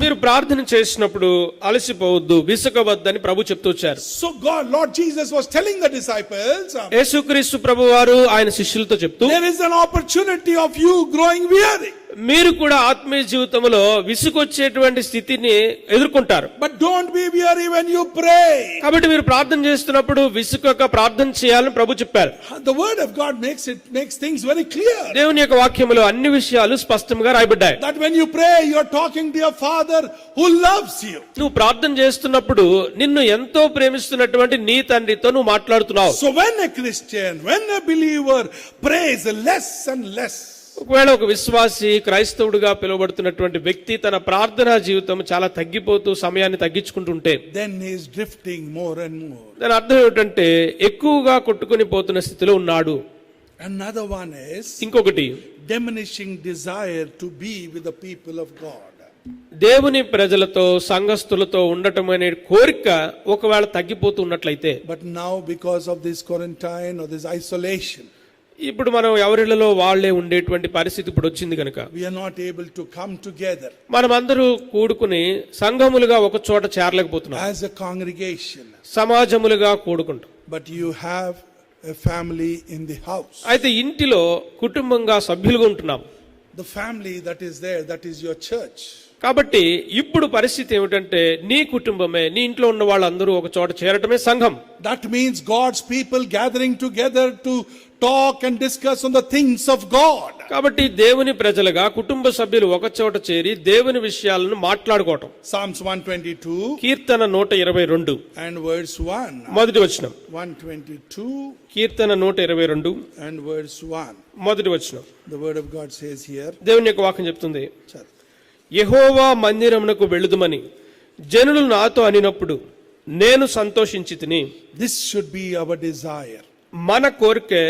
మీరు ప్రార్థన చేసినప్పుడు అలసిపోవద్దు, విసుకవద్దని ప్రభు చెప్తూ వచ్చారు. So Lord Jesus was telling the disciples, యేసుక్రీస్తు ప్రభువారు ఆయన శిష్యులతో చెప్తూ, there is an opportunity of you growing weary. మీరు కూడా ఆత్మీయ జీవితంలో విసుకొచ్చేటువంటి స్థితిని ఎదుర్కొంటారు. But don't be weary when you pray. కాబట్టి మీరు ప్రార్థన చేస్తున్నప్పుడు విసుకక ప్రార్థన చేయాలని ప్రభు చెప్పారు. The word of God makes things very clear. దేవుని యొక్క వాక్యములో అన్ని విషయాలు స్పష్టంగా రాయబడ్డాయి. That when you pray, you are talking to your Father who loves you. నువ్వు ప్రార్థన చేస్తున్నప్పుడు నిన్ను ఎంతో ప్రేమిస్తున్నటువంటి నీ తండ్రితో నువ్వు మాట్లాడుతున్నావు. So when a Christian, when a believer prays less and less, ఒకవేళ ఒక విశ్వాసి క్రైస్తవుడిగా పిలువబడుతున్నటువంటి వ్యక్తి తన ప్రార్థనా జీవితం చాలా తగ్గిపోతూ సమయాన్ని తగ్గించుకుంటుంటే then he is drifting more and more. దాని అర్థం ఏమిటంటే ఎక్కువగా కొట్టుకొని పోతున్న స్థితిలో ఉన్నాడు. Another one is ఇంకొకటి diminishing desire to be with the people of God. దేవుని ప్రజలతో సంఘస్థులతో ఉండటం అనే కోరిక ఒకవేళ తగ్గిపోతూ ఉన్నట్లయితే, But now because of this quarantine or this isolation, ఇప్పుడు మనం ఎవరిళ్లలో వాళ్లే ఉండేటువంటి పరిస్థితి ఇప్పుడు వచ్చింది కనుక we are not able to come together మనమందరూ కూడుకుని సంఘములుగా ఒక చోట చేరలేకపోతున్నాం, as a congregation. సమాజములుగా కూడుకుంటాం. But you have a family in the house. అయితే ఇంటిలో కుటుంబంగా సభ్యులుగా ఉంటున్నాం. The family that is there, that is your church. కాబట్టి ఇప్పుడు పరిస్థితి ఏమిటంటే నీ కుటుంబమే, నీ ఇంట్లో ఉన్న వాళ్ళందరూ ఒక చోట చేరటమే సంఘం. That means God's people gathering together to talk and discuss on the things of God. కాబట్టి దేవుని ప్రజలుగా కుటుంబ సభ్యులు ఒక చోట చేరి దేవుని విషయాలను మాట్లాడుకోవటం. Psalms 122 Keerthana 122 and verse 1. మొదటి వచనం. 122 కీర్తన 122 and verse 1. మొదటి వచనం. The word of God says here. దేవుని యొక్క వాక్యం చెప్తుంది, Sir. యెహోవా మందిరమునకు వెళుదుమని జనులు నాతో అనినప్పుడు నేను సంతోషించితిని. This should be our desire. మన కోరికే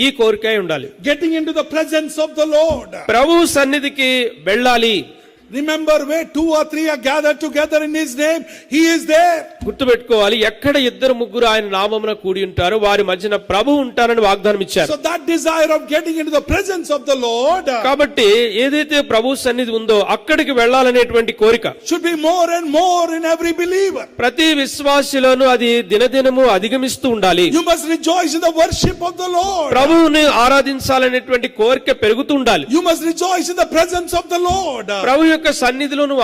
ఈ కోరికే ఉండాలి. Getting into the presence of the Lord. ప్రభు సన్నిధికి వెళ్ళాలి. Remember, where 2 or 3 are gathered together in His name, He is there. గుర్తుపెట్టుకోవాలి, ఎక్కడ ఇద్దరు ముగ్గురు ఆయన నామమున కూడి ఉంటారో వారి మధ్యన ప్రభు ఉంటారని వాగ్దానం ఇచ్చారు. So that desire of getting into the presence of the Lord కాబట్టి ఏదైతే ప్రభు సన్నిధి ఉందో అక్కడికి వెళ్ళాలనేటువంటి కోరిక should be more and more in every believer. ప్రతి విశ్వాసిలోనూ అది దినదినము అధిగమిస్తూ ఉండాలి. You must rejoice in the worship of the Lord. ప్రభువుని ఆరాధించాలనేటువంటి కోరిక పెరుగుతూ ఉండాలి. You must rejoice in the presence of the Lord. ప్రభు యొక్క సన్నిధిలో నువ్వు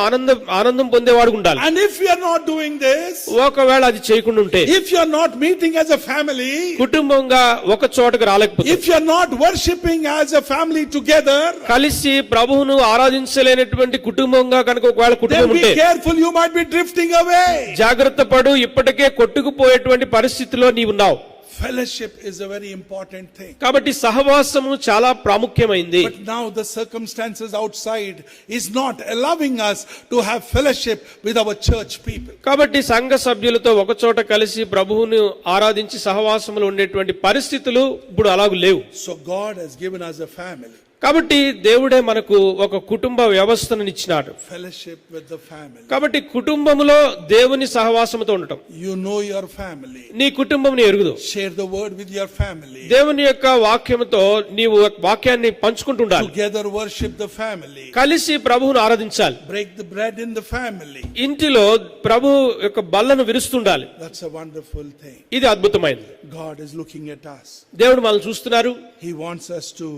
ఆనందం పొందేవాడు ఉండాలి. And if you are not doing this, ఒకవేళ అది చేయకుండా ఉంటే, if you are not meeting as a family, కుటుంబంగా ఒక చోటకు రాలేకపోతే, if you are not worshiping as a family together, కలిసి ప్రభువును ఆరాధించలేనటువంటి కుటుంబంగా కనుక ఒకవేళ then కుటుంబం be ఉంటే careful, you might be drifting away. జాగ్రత్త పడు, ఇప్పటికే కొట్టుకుపోయేటువంటి పరిస్థితిలో నీవు ఉన్నావు. Fellowship is a very important thing. కాబట్టి సహవాసము చాలా ప్రాముఖ్యమైంది. But now the circumstances outside is not allowing us to have fellowship with our church people. కాబట్టి సంఘ సభ్యులతో ఒక చోట కలిసి ప్రభువును ఆరాధించి సహవాసములో ఉండేటువంటి పరిస్థితులు ఇప్పుడు అలాగూ లేవు. So God has given us a family. కాబట్టి దేవుడే మనకు ఒక కుటుంబ వ్యవస్థను ఇచ్చినాడు. Fellowship with the family. కాబట్టి కుటుంబములో దేవుని సహవాసముతో ఉండటం. You know your family. నీ కుటుంబం ఎరుగుదు. Share the word with your family. దేవుని యొక్క వాక్యముతో నీవు వాక్యాన్ని పంచుకుంటుండాలి. Together worship the family. కలిసి ప్రభువును ఆరాధించాలి. Break the bread in the family. ఇంటిలో ప్రభు యొక్క బల్లను విరుస్తుండాలి. That's a wonderful thing. ఇది అద్భుతమైనది. God is looking at us. దేవుడు మనల్ని చూస్తున్నారు. He wants us to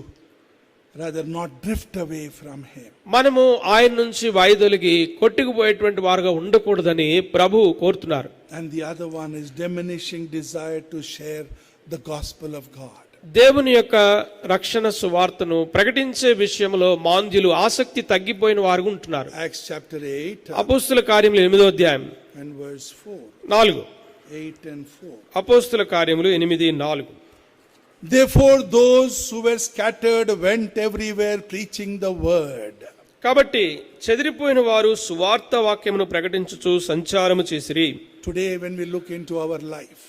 rather not drift away from Him. మనము ఆయన నుంచి వైదొలిగి కొట్టుకుపోయేటువంటి వారుగా ఉండకూడదని ప్రభు కోరుతున్నారు. And the other one is diminishing desire to share the gospel of God. దేవుని యొక్క రక్షణ సువార్తను ప్రకటించే విషయంలో మాంద్యులు ఆసక్తి తగ్గిపోయిన వారు ఉంటున్నారు. Acts chapter 8 అపోస్తుల కార్యములు 8వ అధ్యాయం and verse 4. 4. 8 and 4. అపోస్తుల కార్యములు 8:4. Therefore those who were scattered went everywhere preaching the word. కాబట్టి చెదిరిపోయిన వారు సువార్త వాక్యమును ప్రకటించుచు సంచారము చేసిరి. Today when we look into our life,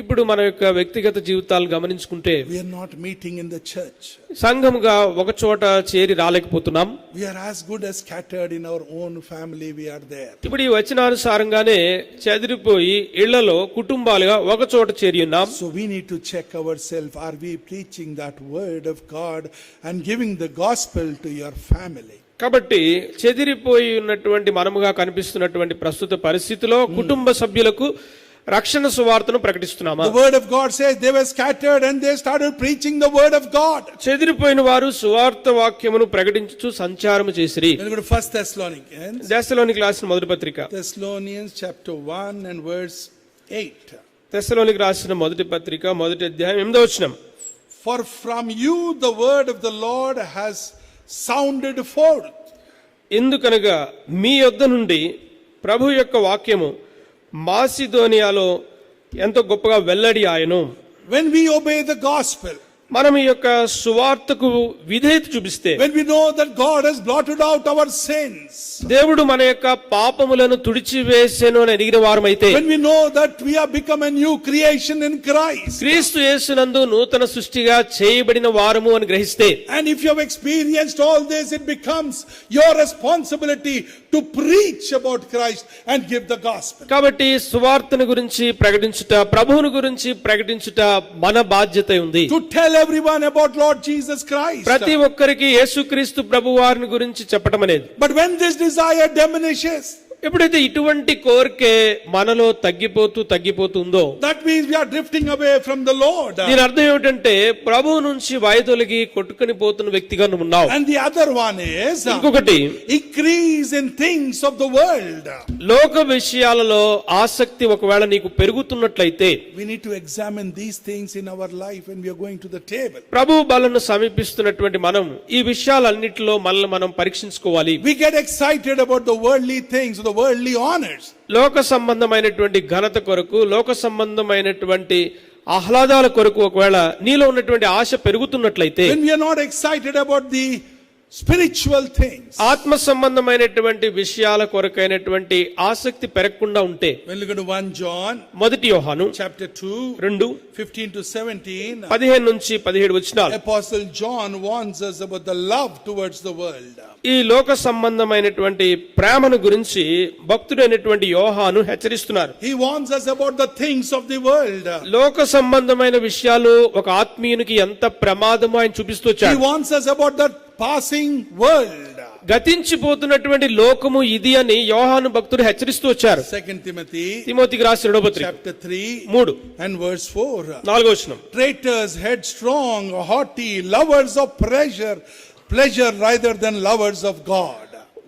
ఇప్పుడు మన యొక్క వ్యక్తిగత జీవితాలు గమనించుకుంటే we are not meeting in the church. సంఘముగా ఒక చోట చేరి రాలేకపోతున్నాం. We are as good as scattered in our own family, we are there. ఇప్పుడు ఈ వచనానుసారంగానే చెదిరిపోయి ఇళ్లలో కుటుంబాలుగా ఒక చోట చేరి ఉన్నాం. So we need to check ourselves, are we preaching that word of God and giving the gospel to your family? కాబట్టి చెదిరిపోయి ఉన్నటువంటి మనముగా కనిపిస్తున్నటువంటి ప్రస్తుత పరిస్థితిలో కుటుంబ సభ్యులకు రక్షణ సువార్తను ప్రకటిస్తున్నామా? The word of God says they were scattered and they started preaching the word of God. చెదిరిపోయిన వారు సువార్త వాక్యమును ప్రకటించుచు సంచారము చేసిరి. Let's go to 1 Thessalonians. దెస్సలోనికి రాసిన మొదటి పత్రిక Thessalonians chapter 1 and verse 8. దెస్సలోనికి రాసిన మొదటి పత్రిక మొదటి అధ్యాయం 8వ వచనం. For from you the word of the Lord has sounded forth. ఎందుకనగా మీ యొద్ద నుండి ప్రభు యొక్క వాక్యము మాసిదోనియాలో ఎంతో గొప్పగా వెల్లడి ఆయను. When we obey the gospel, మనం ఈ యొక్క సువార్తకు విధేయత చూపిస్తే, when we know that God has blotted out our sins, దేవుడు మన యొక్క పాపములను తుడిచివేసెను అని ఎరిగిన వారమైతే, when we know that we have become a new creation in Christ, క్రీస్తు యేసునందు నూతన సృష్టిగా చేయబడిన వారము అని గ్రహిస్తే, and if you have experienced all this, it becomes your responsibility to preach about Christ and give the gospel. కాబట్టి సువార్తను గురించి ప్రకటించుట, ప్రభువును గురించి ప్రకటించుట మన బాధ్యత ఉంది. To tell everyone about Lord Jesus Christ. ప్రతి ఒక్కరికి యేసుక్రీస్తు ప్రభువారిని గురించి చెప్పడం అనేది. But when this desire diminishes, ఎప్పుడైతే ఇటువంటి కోరికే మనలో తగ్గిపోతుందో, that means we are drifting away from the Lord. దీని అర్థం ఏమిటంటే ప్రభువు నుంచి వైదొలిగి కొట్టుకొని పోతున్న వ్యక్తిగా నువ్వు ఉన్నావు. And the other one is ఇంకొకటి, increase in things of the world. లోక విషయాలలో ఆసక్తి ఒకవేళ నీకు పెరుగుతున్నట్లయితే, We need to examine these things in our life when we are going to the table. ప్రభు బలను సమీపిస్తున్నటువంటి మనం ఈ విషయాలన్నిటిలో మనల్ని మనం పరీక్షించుకోవాలి. We get excited about the worldly things, the worldly honors. లోక సంబంధమైనటువంటి ఘనత కొరకు, లోక సంబంధమైనటువంటి ఆహ్లాదాల కొరకు ఒకవేళ నీలో ఉన్నటువంటి ఆశ పెరుగుతున్నట్లయితే, When we are not excited about the spiritual things. ఆత్మ సంబంధమైనటువంటి విషయాల కొరకైనటువంటి ఆసక్తి పెరగకుండా ఉంటే, When we look at 1 John మొదటి యోహాను chapter 2 2 15 to 17, 15 నుంచి 17 వచనాలు, Apostle John warns us about the love towards the world. ఈ లోక సంబంధమైనటువంటి ప్రేమను గురించి భక్తుడైనటువంటి యోహాను హెచ్చరిస్తున్నారు. He warns us about the things of the world. లోక సంబంధమైన విషయాలు ఒక ఆత్మీయునికి ఎంత ప్రమాదమో ఆయన చూపిస్తూ He వచ్చాడు. warns us about the passing world. గతించిపోతున్నటువంటి లోకము ఇది అని యోహాను భక్తుడు హెచ్చరిస్తూ వచ్చారు. 2 Timothy తిమోతికి రాసిన రెండవ పత్రిక chapter 3 3 and verse 4. 4వ వచనం, Traitors, headstrong, haughty, lovers of pleasure rather than lovers of God.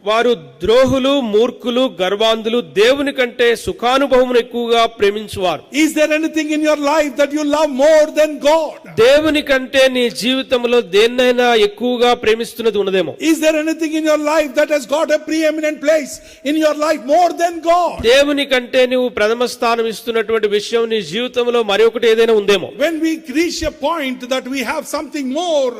వారు ద్రోహులు, మూర్ఖులు, గర్వాంధులు, దేవుని కంటే సుఖానుభవమును ఎక్కువగా ప్రేమించువారు. Is there anything in your life that you love more than God? దేవుని కంటే నీ జీవితంలో దేన్నైనా ఎక్కువగా ప్రేమిస్తున్నది ఉన్నదేమో. Is there anything in your life that has got a preeminent place in your life more than God? దేవుని కంటే నువ్వు ప్రథమ స్థానం ఇస్తున్నటువంటి విషయం నీ జీవితంలో మరొకటి ఏదైనా ఉందేమో. When we reach a point that we have something more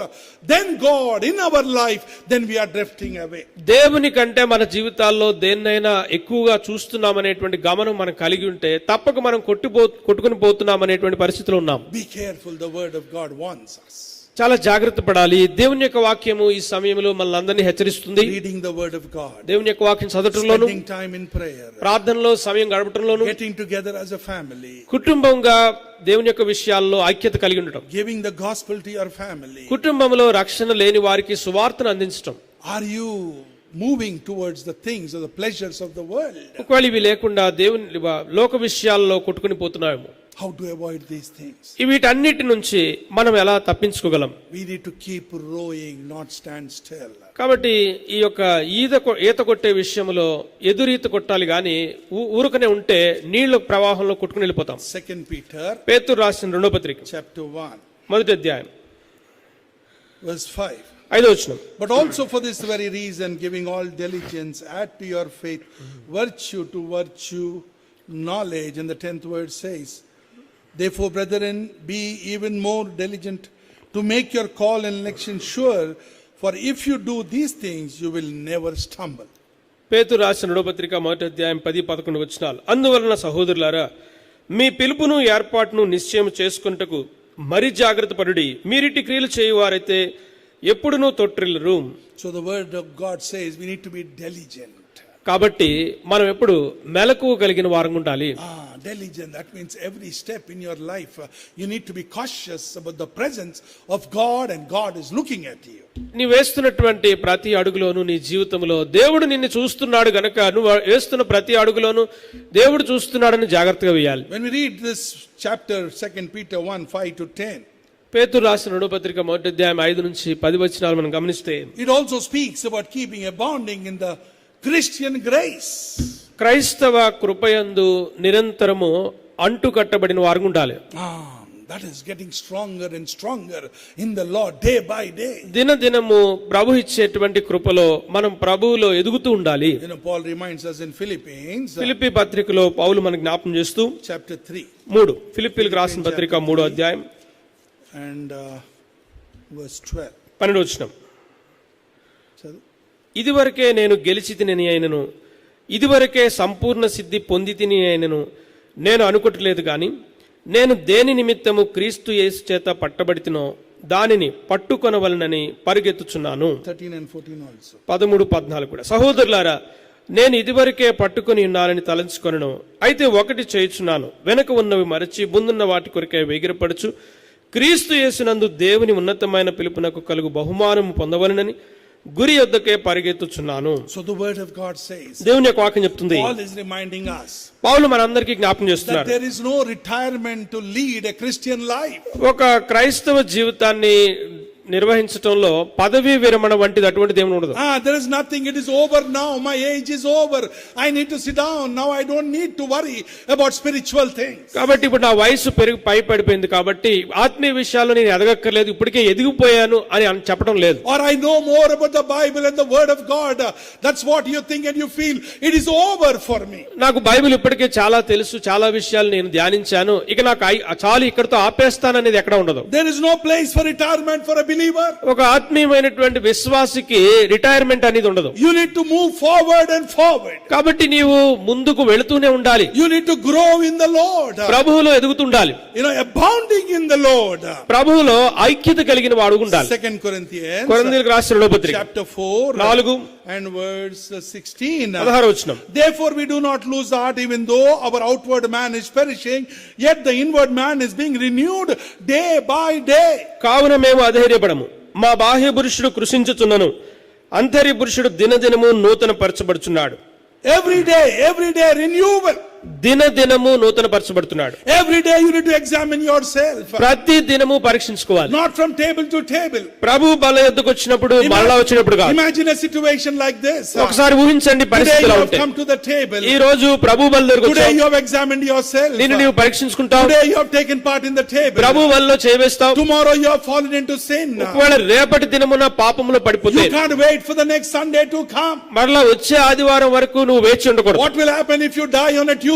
than God in our life, then we are drifting away. దేవుని కంటే మన జీవితాల్లో దేన్నైనా ఎక్కువగా చూస్తున్నామనేటువంటి గమనం మనం కలిగి ఉంటే తప్పక మనం కొట్టుకుని పోతున్నామనేటువంటి పరిస్థితిలో ఉన్నాం. Be careful, the word of God warns us. చాలా జాగ్రత్త పడాలి. దేవుని యొక్క వాక్యము ఈ సమయంలో మనల్ని అందరినీ హెచ్చరిస్తుంది. Reading the word of God, దేవుని యొక్క వాక్యం చదవటంలోను, spending time in prayer, ప్రార్థనలో సమయం గడపటంలోను, getting together as a family, కుటుంబంగా దేవుని యొక్క విషయాల్లో ఐక్యత కలిగి ఉండటం, giving the gospel to your family. కుటుంబంలో రక్షణ లేని వారికి సువార్తను అందించటం. Are you moving towards the things or the pleasures of the world? ఒకవేళ ఇవి లేకుండా దేవుని లోక విషయాల్లో కొట్టుకుని పోతున్నాము. How to avoid these things? వీటన్నిటి నుంచి మనం ఎలా తప్పించుకోగలం? We need to keep rowing, not stand still. కాబట్టి ఈ యొక్క ఈత కొట్టే విషయంలో ఎదురీత కొట్టాలి గాని ఊరుకనే ఉంటే నీళ్ల ప్రవాహంలో కొట్టుకుని వెళ్ళిపోతాం. 2 Peter పేతురు రాసిన రెండో పత్రిక chapter 1 మొదటి అధ్యాయం verse 5. 5వ వచనం, But also for this very reason, giving all diligence, add to your faith virtue, to virtue knowledge. And the 10th word says, therefore, brethren, be even more diligent to make your call and election sure, for if you do these things, you will never stumble. పేతురు రాసిన రెండో పత్రిక మొదటి అధ్యాయం 10-11 వచనాలు, అందువలన సహోదరులారా మీ పిలుపును ఏర్పాటును నిశ్చయం చేసుకొనుటకు మరి జాగ్రత్త పడుడి. మీరిటి క్రియలు చేయువారైతే ఎప్పుడునూ తొట్టిల్లరు. So the word of God says we need to be diligent. కాబట్టి మనం ఎప్పుడు మెలకువ కలిగిన వారంగా ఉండాలి. Diligent, that means every step in your life you need to be cautious about the presence of God, and God is looking at you. నీ వేస్తున్నటువంటి ప్రతి అడుగులోను నీ జీవితంలో దేవుడు నిన్ను చూస్తున్నాడు గనక నువ్వు వేస్తున్న ప్రతి అడుగులోను దేవుడు చూస్తున్నాడని జాగ్రత్తగా వేయాలి. When we read this chapter 2 Peter 1:5-10, పేతురు రాసిన రెండో పత్రిక మొదటి అధ్యాయం 5-10 వచనాలు మనం గమనిస్తే, it also speaks about keeping abounding in the Christian grace. క్రైస్తవ కృపయందు నిరంతరము అంటు కట్టబడిన వారు ఉండాలి. That is getting stronger and stronger in the Lord day by day. దినదినము ప్రభు ఇచ్చేటువంటి కృపలో మనం ప్రభువులో ఎదుగుతూ ఉండాలి. Paul reminds us in Philippians Philippi పత్రికలో పౌలు మనకు జ్ఞాపకం చేస్తూ chapter 3 3 ఫిలిప్పీలకు రాసిన పత్రిక 3వ అధ్యాయం and verse 12. 12వ వచనం. చదువు. ఇదివరకే నేను గెలిచి తిని అయినను, ఇదివరకే సంపూర్ణ సిద్ధి పొంది తిని అయినను నేను అనుకోవట్లేదు గాని, నేను దేని నిమిత్తము క్రీస్తు యేసు చేత పట్టబడితినో దానిని పట్టుకొనవలనని పరిగెత్తుచున్నాను. 13 and 14 also. 13, 14 కూడా. సహోదరులారా, నేను ఇదివరకే పట్టుకొని ఉన్నానని తలంచుకొనను. అయితే ఒకటి చేయుచున్నాను, వెనక ఉన్నవి మరచి ముందున్న వాటి కొరకే వేగిరపడుచు క్రీస్తు యేసునందు దేవుని ఉన్నతమైన పిలుపునకు కలుగు బహుమానము పొందవలనని గురి యొద్దకే పరిగెత్తుచున్నాను. So the word of God says, దేవుని యొక్క వాక్యం చెప్తుంది, Paul is reminding us పౌలు మనందరికీ జ్ఞాపకం that చేస్తున్నారు, there is no retirement to lead a Christian life. ఒక క్రైస్తవ జీవితాన్ని నిర్వహించటంలో పదవీ విరమణ వంటిది అటువంటిది ఏమి ఉండదు. There is nothing. It is over now. My age is over. I need to sit down. Now I don't need to worry about spiritual things. కాబట్టి ఇప్పుడు నా వయసు పై పడిపోయింది కాబట్టి ఆత్మీయ విషయాల్లో నేను ఎదగక్కర్లేదు, ఇప్పటికే ఎదిగిపోయాను అని చెప్పడం లేదు. Or I know more about the Bible and the word of God. That's what you think and you feel. It is over for me. నాకు బైబిల్ ఇప్పటికే చాలా తెలుసు, చాలా విషయాలు నేను ధ్యానించాను, ఇక నాకు చాలు ఇక్కడతో ఆపేస్తాననేది ఎక్కడ ఉండదు. There is no place for retirement for a believer. ఒక ఆత్మీయమైనటువంటి విశ్వాసికి రిటైర్మెంట్ అనేది ఉండదు. You need to move forward and forward. కాబట్టి నీవు ముందుకు వెళుతూనే ఉండాలి. You need to grow in the Lord. ప్రభువులో ఎదుగుతుండాలి. Abounding in the Lord. ప్రభువులో ఐక్యత కలిగిన వాడు ఉండాలి. 2 Corinthians కొరింథీయులకు రాసిన రెండవ పత్రిక chapter 4 4 and verse 16. 16వ వచనం. Therefore we do not lose heart, even though our outward man is perishing, yet the inward man is being renewed day by day. కావున మేము అధైర్యపడము, మా బాహ్య పురుషుడు కృషించుచున్నను, అంతర్య పురుషుడు దినదినము నూతన పరచబడుచున్నాడు. Every day renewal. దినదినము నూతన పరచబడుతున్నాడు. Every day you need to examine yourself. ప్రతి దినము పరీక్షించుకోవాలి. Not from table to table. ప్రభు బల యొద్దకు వచ్చినప్పుడు మళ్ళా వచ్చినప్పుడు కాదు. Imagine a situation like this. ఒకసారి ఊహించండి పరిస్థితులు Today you ఉంటే. have come to the table. ఈ రోజు ప్రభు బల దగ్గరకు Today వచ్చావు. you have examined yourself. నిన్ను నీవు పరీక్షించుకుంటావు. Today you have taken part in the table. ప్రభు బలలో చేయవేస్తావు. Tomorrow you have fallen into sin. ఒకవేళ రేపటి దినమున పాపములో పడిపోతే You can't wait for the next Sunday to come. మరలా వచ్చే ఆదివారం వరకు నువ్వు వేచి ఉండకూడదు. What will happen if you die on a Tuesday?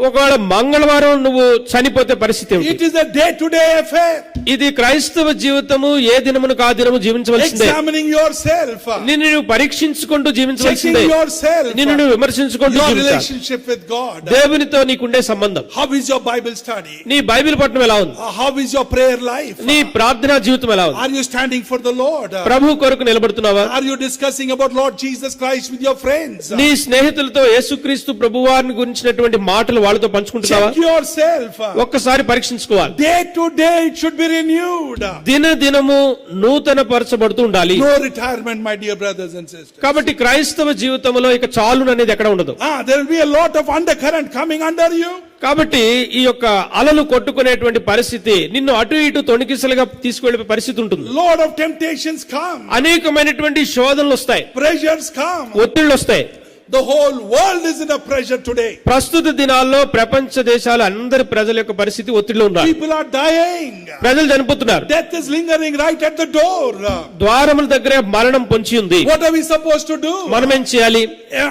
ఒకవేళ మంగళవారం నువ్వు చనిపోతే పరిస్థితి ఏమిటి? It is a day-to-day affair. ఇది క్రైస్తవ జీవితము ఏ దినమునకు ఆ దినము జీవించవలసిందే. Examining yourself. నిన్ను నువ్వు పరీక్షించుకుంటూ జీవించవలసిందే. Checking yourself. నిన్ను నువ్వు విమర్శించుకుంటూ Your జీవించాలి. relationship with God. దేవునితో నీకుండే సంబంధం. How is your Bible study? నీ బైబిల్ పఠనం ఎలా ఉంది? How is your prayer life? నీ ప్రార్థనా జీవితం ఎలా ఉంది? Are you standing for the Lord? ప్రభు కొరకు నిలబడుతున్నావా? Are you discussing about Lord Jesus Christ with your friends? నీ స్నేహితులతో యేసుక్రీస్తు ప్రభువారిని గురించినటువంటి మాటలు వాళ్ళతో పంచుకుంటున్నావా? Check yourself. ఒక్కసారి పరీక్షించుకోవాలి. Day to day it should be renewed. దినదినము నూతన పరచబడుతూ ఉండాలి. No retirement, my dear brothers and sisters. కాబట్టి క్రైస్తవ జీవితంలో ఇక చాలును అనేది ఎక్కడ ఉండదు. There will be a lot of undercurrent coming under you. కాబట్టి ఈ యొక్క అలలు కొట్టుకునేటువంటి పరిస్థితి నిన్ను అటు ఇటు తొణికిసలుగా తీసుకెళ్లే పరిస్థితి ఉంటుంది. Lot of temptations come. అనేకమైనటువంటి శోధనలు వస్తాయి, Pressures come. ఒత్తిళ్లు వస్తాయి. The whole world is in a pressure today. ప్రస్తుత దినాల్లో ప్రపంచ దేశాల అందరి ప్రజల యొక్క పరిస్థితి ఒత్తిడిలో ఉన్నారు. People are dying. ప్రజలు చనిపోతున్నారు. Death is lingering right at the door. ద్వారముల దగ్గరే మరణం పొంచి ఉంది. What are we supposed to do? మనం ఏం చేయాలి?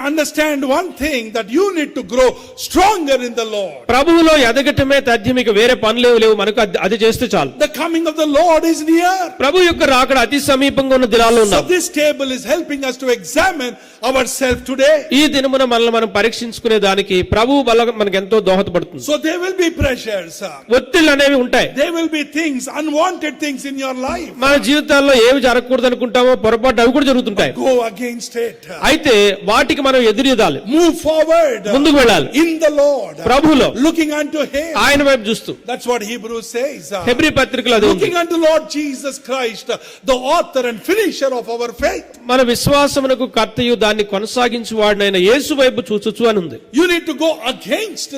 Understand one thing, that you need to grow stronger in the Lord. ప్రభువులో ఎదగటమే తథ్యం, ఇక వేరే పనులేవు లేవు మనకు, అది చేస్తే చాలు. The coming of the Lord is near. ప్రభు యొక్క రాకడ అతి సమీపంగా ఉన్న దినాల్లో So ఉన్నాం. this table is helping us to examine ourselves today. ఈ దినమున మనల్ని మనం పరీక్షించుకునే దానికి ప్రభు వల్ల మనకు ఎంతో దోహదపడుతుంది. So there will be pressures. ఒత్తిళ్లు అనేవి ఉంటాయి. There will be things, unwanted things in your life. మన జీవితాల్లో ఏవి జరగకూడదు అనుకుంటామో పొరపాటు అవి కూడా జరుగుతుంటాయి. Go against it. అయితే వాటికి మనం ఎదురీదాలి, Move forward. ముందుకు వెళ్ళాలి In the Lord. ప్రభువులో, Looking unto Him. ఆయన వైపు చూస్తూ. That's what Hebrews says. Hebrew పత్రికలో అది ఉంది. Looking unto Lord Jesus Christ, the author and finisher of our faith. మన విశ్వాసమునకు కర్తయు దాన్ని కొనసాగించువాడినైన యేసు వైపు చూచుచు అని ఉంది. You need to go against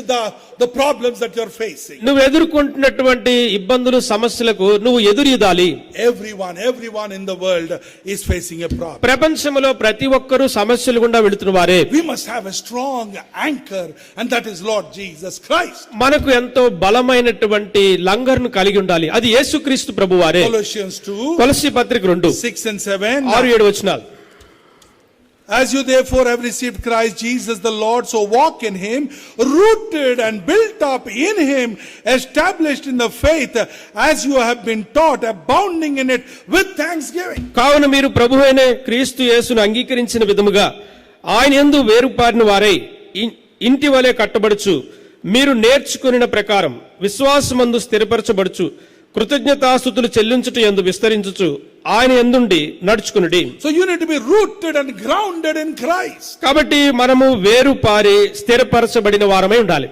the problems that you're facing. నువ్వు ఎదుర్కొంటున్నటువంటి ఇబ్బందులు సమస్యలకు నువ్వు ఎదురీదాలి. Everyone in the world is facing a problem. ప్రపంచంలో ప్రతి ఒక్కరూ సమస్యలు గుండా వెళుతున్న వారే. We must have a strong anchor, and that is Lord Jesus Christ. మనకు ఎంతో బలమైనటువంటి లంగర్ను కలిగి ఉండాలి, అది యేసుక్రీస్తు ప్రభువారే. Colossians 2, కొలస్సీ పత్రిక 2, 6 and 7. 6, 7 వచనాలు. As you therefore have received Christ Jesus the Lord, so walk in him, rooted and built up in him, established in the faith, as you have been taught, abounding in it with thanksgiving. కావున మీరు ప్రభువైన క్రీస్తు యేసును అంగీకరించిన విధముగా ఆయన యందు వేరుపారిన వారై ఇంటి వలె కట్టబడుచు, మీరు నేర్చుకొనిన ప్రకారం విశ్వాసమందు స్థిరపరచబడుచు, కృతజ్ఞతాస్తుతులు చెల్లించుట యందు విస్తరించుచు ఆయన యందుండి నడుచుకునుడి. So you need to be rooted and grounded in Christ. కాబట్టి మనము వేరు పారి స్థిరపరచబడిన వారమై ఉండాలి.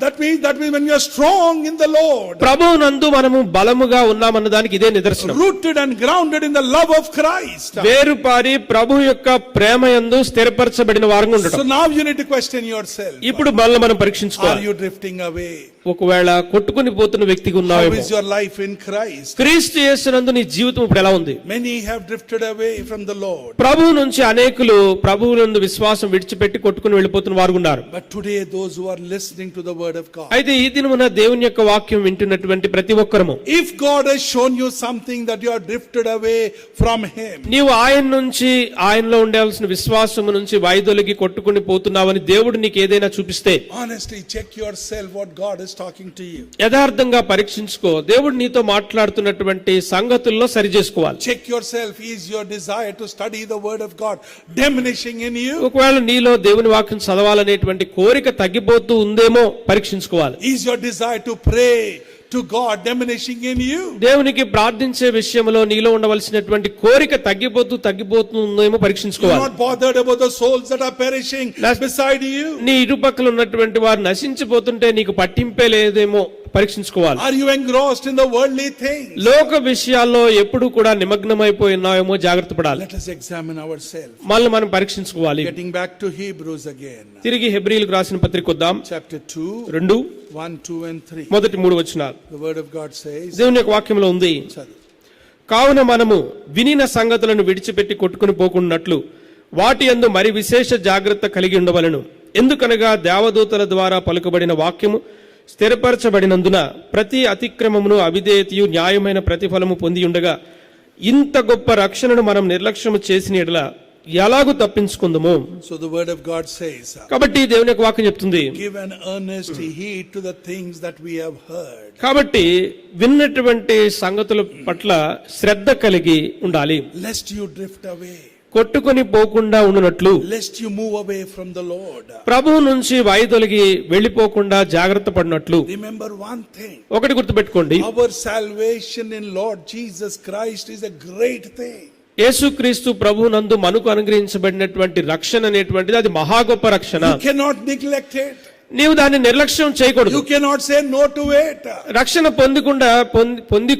That means when you are strong in the Lord. ప్రభువునందు మనము బలముగా ఉన్నామన్న దానికి ఇదే నిదర్శనం. Rooted and grounded in the love of Christ. వేరు పారి ప్రభు యొక్క ప్రేమ యందు స్థిరపరచబడిన వారంగా ఉండటం. So now you need to question yourself. ఇప్పుడు మనల్ని మనం పరీక్షించుకోవాలి. Are you drifting away? ఒకవేళ కొట్టుకుని పోతున్న వ్యక్తిగా ఉన్నావేమో. How is your life in Christ? క్రీస్తు యేసునందు నీ జీవితం ఇప్పుడు ఎలా ఉంది? Many have drifted away from the Lord. ప్రభువు నుంచి అనేకులు ప్రభువునందు విశ్వాసం విడిచిపెట్టి కొట్టుకుని వెళ్ళిపోతున్న వారు ఉన్నారు. But today those who are listening to the word of God. అయితే ఈ దినమున దేవుని యొక్క వాక్యం వింటున్నటువంటి ప్రతి ఒక్కరము, if God has shown you something that you are drifted away from him. నీవు ఆయన నుంచి ఆయనలో ఉండాల్సిన విశ్వాసము నుంచి వైదొలిగి కొట్టుకుని పోతున్నావని దేవుడు నీకు ఏదైనా చూపిస్తే, honestly check yourself what God is talking to you. యథార్థంగా పరీక్షించుకో. దేవుడు నీతో మాట్లాడుతున్నటువంటి సంగతుల్లో సరి చేసుకోవాలి. Check yourself, is your desire to study the word of God diminishing in you? ఒకవేళ నీలో దేవుని వాక్యం చదవాలనేటువంటి కోరిక తగ్గిపోతూ ఉందేమో పరీక్షించుకోవాలి. Is your desire to pray to God diminishing in you? దేవునికి ప్రార్థించే విషయంలో నీలో ఉండవలసినటువంటి కోరిక తగ్గిపోతుందేమో పరీక్షించుకోవాలి. You are not bothered about the souls that are perishing beside you? నీ ఇరుపక్కల ఉన్నటువంటి వారు నశించిపోతుంటే నీకు పట్టింపే లేదేమో పరీక్షించుకోవాలి. Are you engrossed in the worldly things? లోక విషయాల్లో ఎప్పుడు కూడా నిమగ్నమైపోయినావేమో జాగ్రత్త పడాలి. Let us examine ourselves. మళ్ళీ మనం పరీక్షించుకోవాలి. Getting back to Hebrews again. తిరిగి హెబ్రీయులకు రాసిన పత్రిక వద్దాం. Chapter 2, 2, 1, 2 and 3. మొదటి 3 వచనాలు. The word of God says, దేవుని యొక్క వాక్యంలో ఉంది, కావున మనము వినిన సంగతులను విడిచిపెట్టి కొట్టుకుని పోకున్నట్లు వాటి యందు మరి విశేష జాగ్రత్త కలిగి ఉండవలెను. ఎందుకనగా దేవదూతల ద్వారా పలుకబడిన వాక్యము స్థిరపరచబడినందున ప్రతి అతిక్రమమును అవిధేయతయు న్యాయమైన ప్రతిఫలము పొంది ఉండగా ఇంత గొప్ప రక్షణను మనం నిర్లక్ష్యము చేసిన ఎడల ఎలాగూ తప్పించుకుందాము. so the word of God says, కాబట్టి దేవుని యొక్క వాక్యం చెప్తుంది, give an earnest heed to the things that we have heard. కాబట్టి విన్నటువంటి సంగతుల పట్ల శ్రద్ధ కలిగి ఉండాలి. lest you drift away. కొట్టుకొని పోకుండా ఉండునట్లు, lest you move away from the Lord. ప్రభువు నుంచి వైదొలిగి వెళ్లిపోకుండా జాగ్రత్త పడినట్లు. Remember one thing. ఒకటి గుర్తుపెట్టుకోండి, our salvation in Lord Jesus Christ is a great thing. యేసుక్రీస్తు ప్రభువునందు మనకు అనుగ్రహించబడినటువంటి రక్షణ అనేటువంటిది అది మహా గొప్ప రక్షణ. You cannot neglect it. నీవు దాన్ని నిర్లక్ష్యం చేయకూడదు. You cannot say no to it. రక్షణ పొంది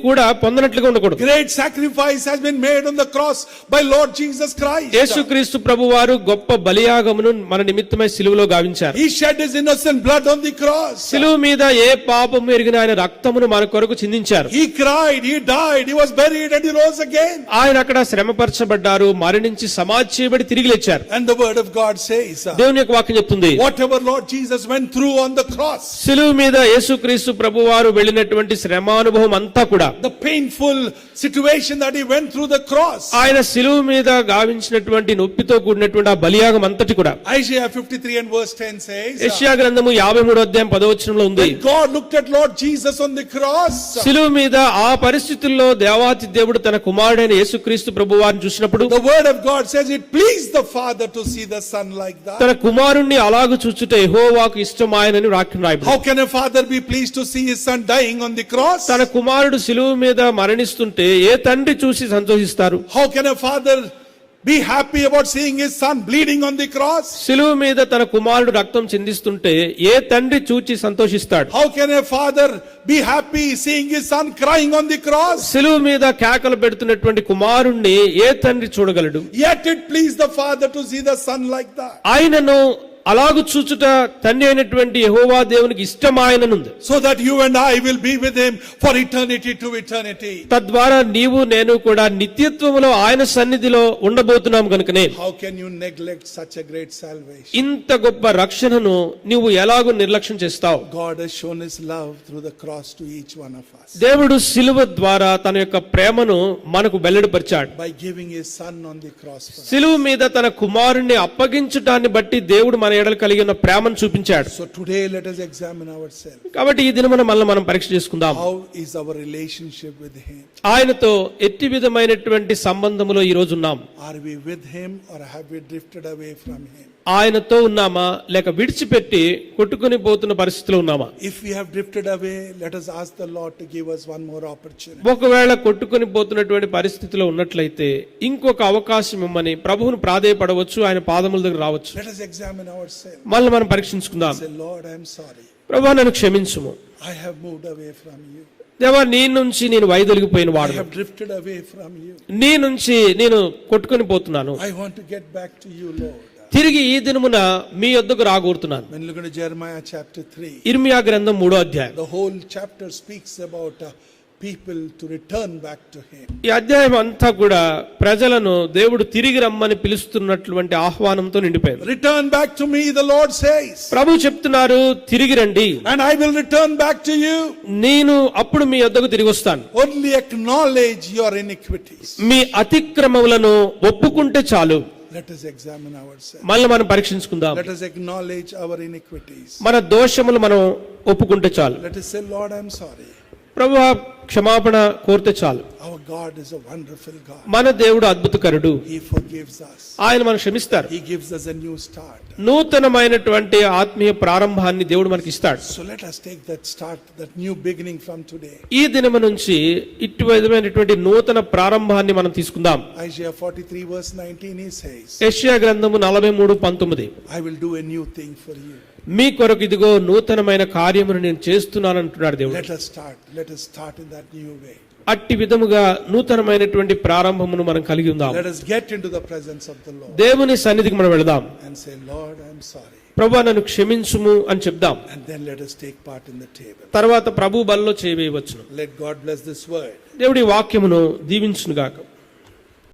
కూడా పొందనట్లుగా ఉండకూడదు. Great sacrifice has been made on the cross by Lord Jesus Christ. యేసుక్రీస్తు ప్రభువారు గొప్ప బలియాగమును మన నిమిత్తమై సిలువలో గావించారు. He shed his innocent blood on the cross. సిలువ మీద ఏ పాపం ఎరిగిన ఆయన రక్తమును మన కొరకు చిందించారు. He cried, he died, he was buried and he rose again. ఆయన అక్కడ శ్రమపరచబడ్డారు, మరణించి సమాధి చేయబడి తిరిగి లేచారు. And the word of God says, దేవుని యొక్క వాక్యం చెప్తుంది, whatever Lord Jesus went through on the cross, సిలువ మీద యేసుక్రీస్తు ప్రభువారు వెళ్ళినటువంటి శ్రమానుభవం అంతా కూడా, the painful situation that he went through the cross, ఆయన సిలువ మీద గావించినటువంటి నొప్పితో కూడినటువంటి ఆ బలియాగం అంతటి కూడా, Isaiah 53 and verse 10 says, యెషయా గ్రంథము 53వ అధ్యాయం 10వ వచనంలో ఉంది, when God looked at Lord Jesus on the cross, సిలువ మీద ఆ పరిస్థితుల్లో దేవాతి దేవుడు తన కుమారుడైన యేసుక్రీస్తు ప్రభువారిని చూసినప్పుడు, the word of God says it pleased the Father to see the Son like that. తన కుమారుణ్ణి అలాగు చూచుట యెహోవాకు ఇష్టమాయనని వాక్యం రాయబడింది. How can a father be pleased to see his son dying on the cross? తన కుమారుడు సిలువ మీద మరణిస్తుంటే ఏ తండ్రి చూసి సంతోషిస్తారు? How can a father be happy about seeing his son bleeding on the cross? సిలువ మీద తన కుమారుడు రక్తం చిందిస్తుంటే ఏ తండ్రి చూచి సంతోషిస్తాడు? How can a father be happy seeing his son crying on the cross? సిలువ మీద కేకలు పెడుతున్నటువంటి కుమారుణ్ణి ఏ తండ్రి చూడగలడు? Yet it pleased the father to see the son like that. ఆయనను అలాగు చూచుట తండ్రి అయినటువంటి యెహోవా దేవునికి ఇష్టమాయననుంది. So that you and I will be with him for eternity to eternity. తద్వారా నీవు నేను కూడా నిత్యత్వములో ఆయన సన్నిధిలో ఉండబోతున్నాం కనుకనే How can you neglect such a great salvation? ఇంత గొప్ప రక్షణను నీవు ఎలాగూ నిర్లక్ష్యం చేస్తావు? God has shown his love through the cross to each one of us. దేవుడు సిలువ ద్వారా తన యొక్క ప్రేమను మనకు వెల్లడిపరిచాడు. By giving his son on the cross for us. సిలువ మీద తన కుమారుణ్ణి అప్పగించటాన్ని బట్టి దేవుడు మన ఎడల కలిగి ఉన్న ప్రేమను చూపించాడు. So today let us examine ourselves. కాబట్టి ఈ దినమున మనం పరీక్ష చేసుకుందాం. How is our relationship with him? ఆయనతో ఎట్టి విధమైనటువంటి సంబంధములో ఈ రోజు ఉన్నాం. Are we with him or have we drifted away from him? ఆయనతో ఉన్నామా లేక విడిచిపెట్టి కొట్టుకుని పోతున్న పరిస్థితిలో ఉన్నామా? If we have drifted away, let us ask the Lord to give us one more opportunity. ఒకవేళ కొట్టుకుని పోతున్నటువంటి పరిస్థితిలో ఉన్నట్లయితే ఇంకొక అవకాశం ఇమ్మని ప్రభువును ప్రాధేయపడవచ్చు, ఆయన పాదముల దగ్గర రావచ్చు. Let us examine ourselves. మళ్ళీ మనం పరీక్షించుకుందాం. Say, Lord, I am sorry. ప్రభువా నన్ను క్షమించుము. I have moved away from you. దేవా నీ నుంచి నేను వైదొలిగిపోయిన I వాడు, have drifted away from you. నీ నుంచి నేను కొట్టుకొని పోతున్నాను. I want to get back to you, Lord. తిరిగి ఈ దినమున మీ యొద్దకు రాగోరుతున్నాను. When you look at Jeremiah chapter 3, ఇర్మియా గ్రంథం 3వ అధ్యాయం. the whole chapter speaks about people to return back to him. ఈ అధ్యాయం అంతా కూడా ప్రజలను దేవుడు తిరిగి రమ్మని పిలుస్తున్నటువంటి ఆహ్వానంతో నిండిపోయింది. Return back to me, the Lord says. ప్రభు చెప్తున్నారు, తిరిగి రండి, And I will return back to you. నేను అప్పుడు మీ యొద్దకు తిరిగి వస్తాను. Only acknowledge your iniquities. మీ అతిక్రమములను ఒప్పుకుంటే చాలు. Let us examine ourselves. మళ్ళీ మనం పరీక్షించుకుందాం. Let us acknowledge our iniquities. మన దోషములు మనం ఒప్పుకుంటే చాలు. Let us say, Lord, I am sorry. ప్రభువా క్షమాపణ కోరితే చాలు. Our God is a wonderful God. మన దేవుడు అద్భుతకరుడు. He forgives us. ఆయన మనం క్షమిస్తారు. He gives us a new start. నూతనమైనటువంటి ఆత్మీయ ప్రారంభాన్ని దేవుడు మనకి ఇస్తాడు. So let us take that start, that new beginning from today. ఈ దినము నుంచి ఇటు విధమైనటువంటి నూతన ప్రారంభాన్ని మనం తీసుకుందాం. Isaiah 43 verse 19 he says, యెషయా గ్రంథము 43:19, I will do a new thing for you. మీ కొరకు ఇదిగో నూతనమైన కార్యమును నేను చేస్తున్నాను అంటున్నాడు దేవుడు. Let us start in that new way. అట్టి విధముగా నూతనమైనటువంటి ప్రారంభమును మనం కలిగి ఉందాం. Let us get into the presence of the Lord దేవుని సన్నిధికి మనం వెళదాం. and say, Lord, I am sorry. ప్రభువా నన్ను క్షమించుము అని చెప్దాం. And then let us take part in the table. తర్వాత ప్రభు బల్లో చేయవేయవచ్చును. Let God bless this word. దేవుడి వాక్యమును దీవించును గాక.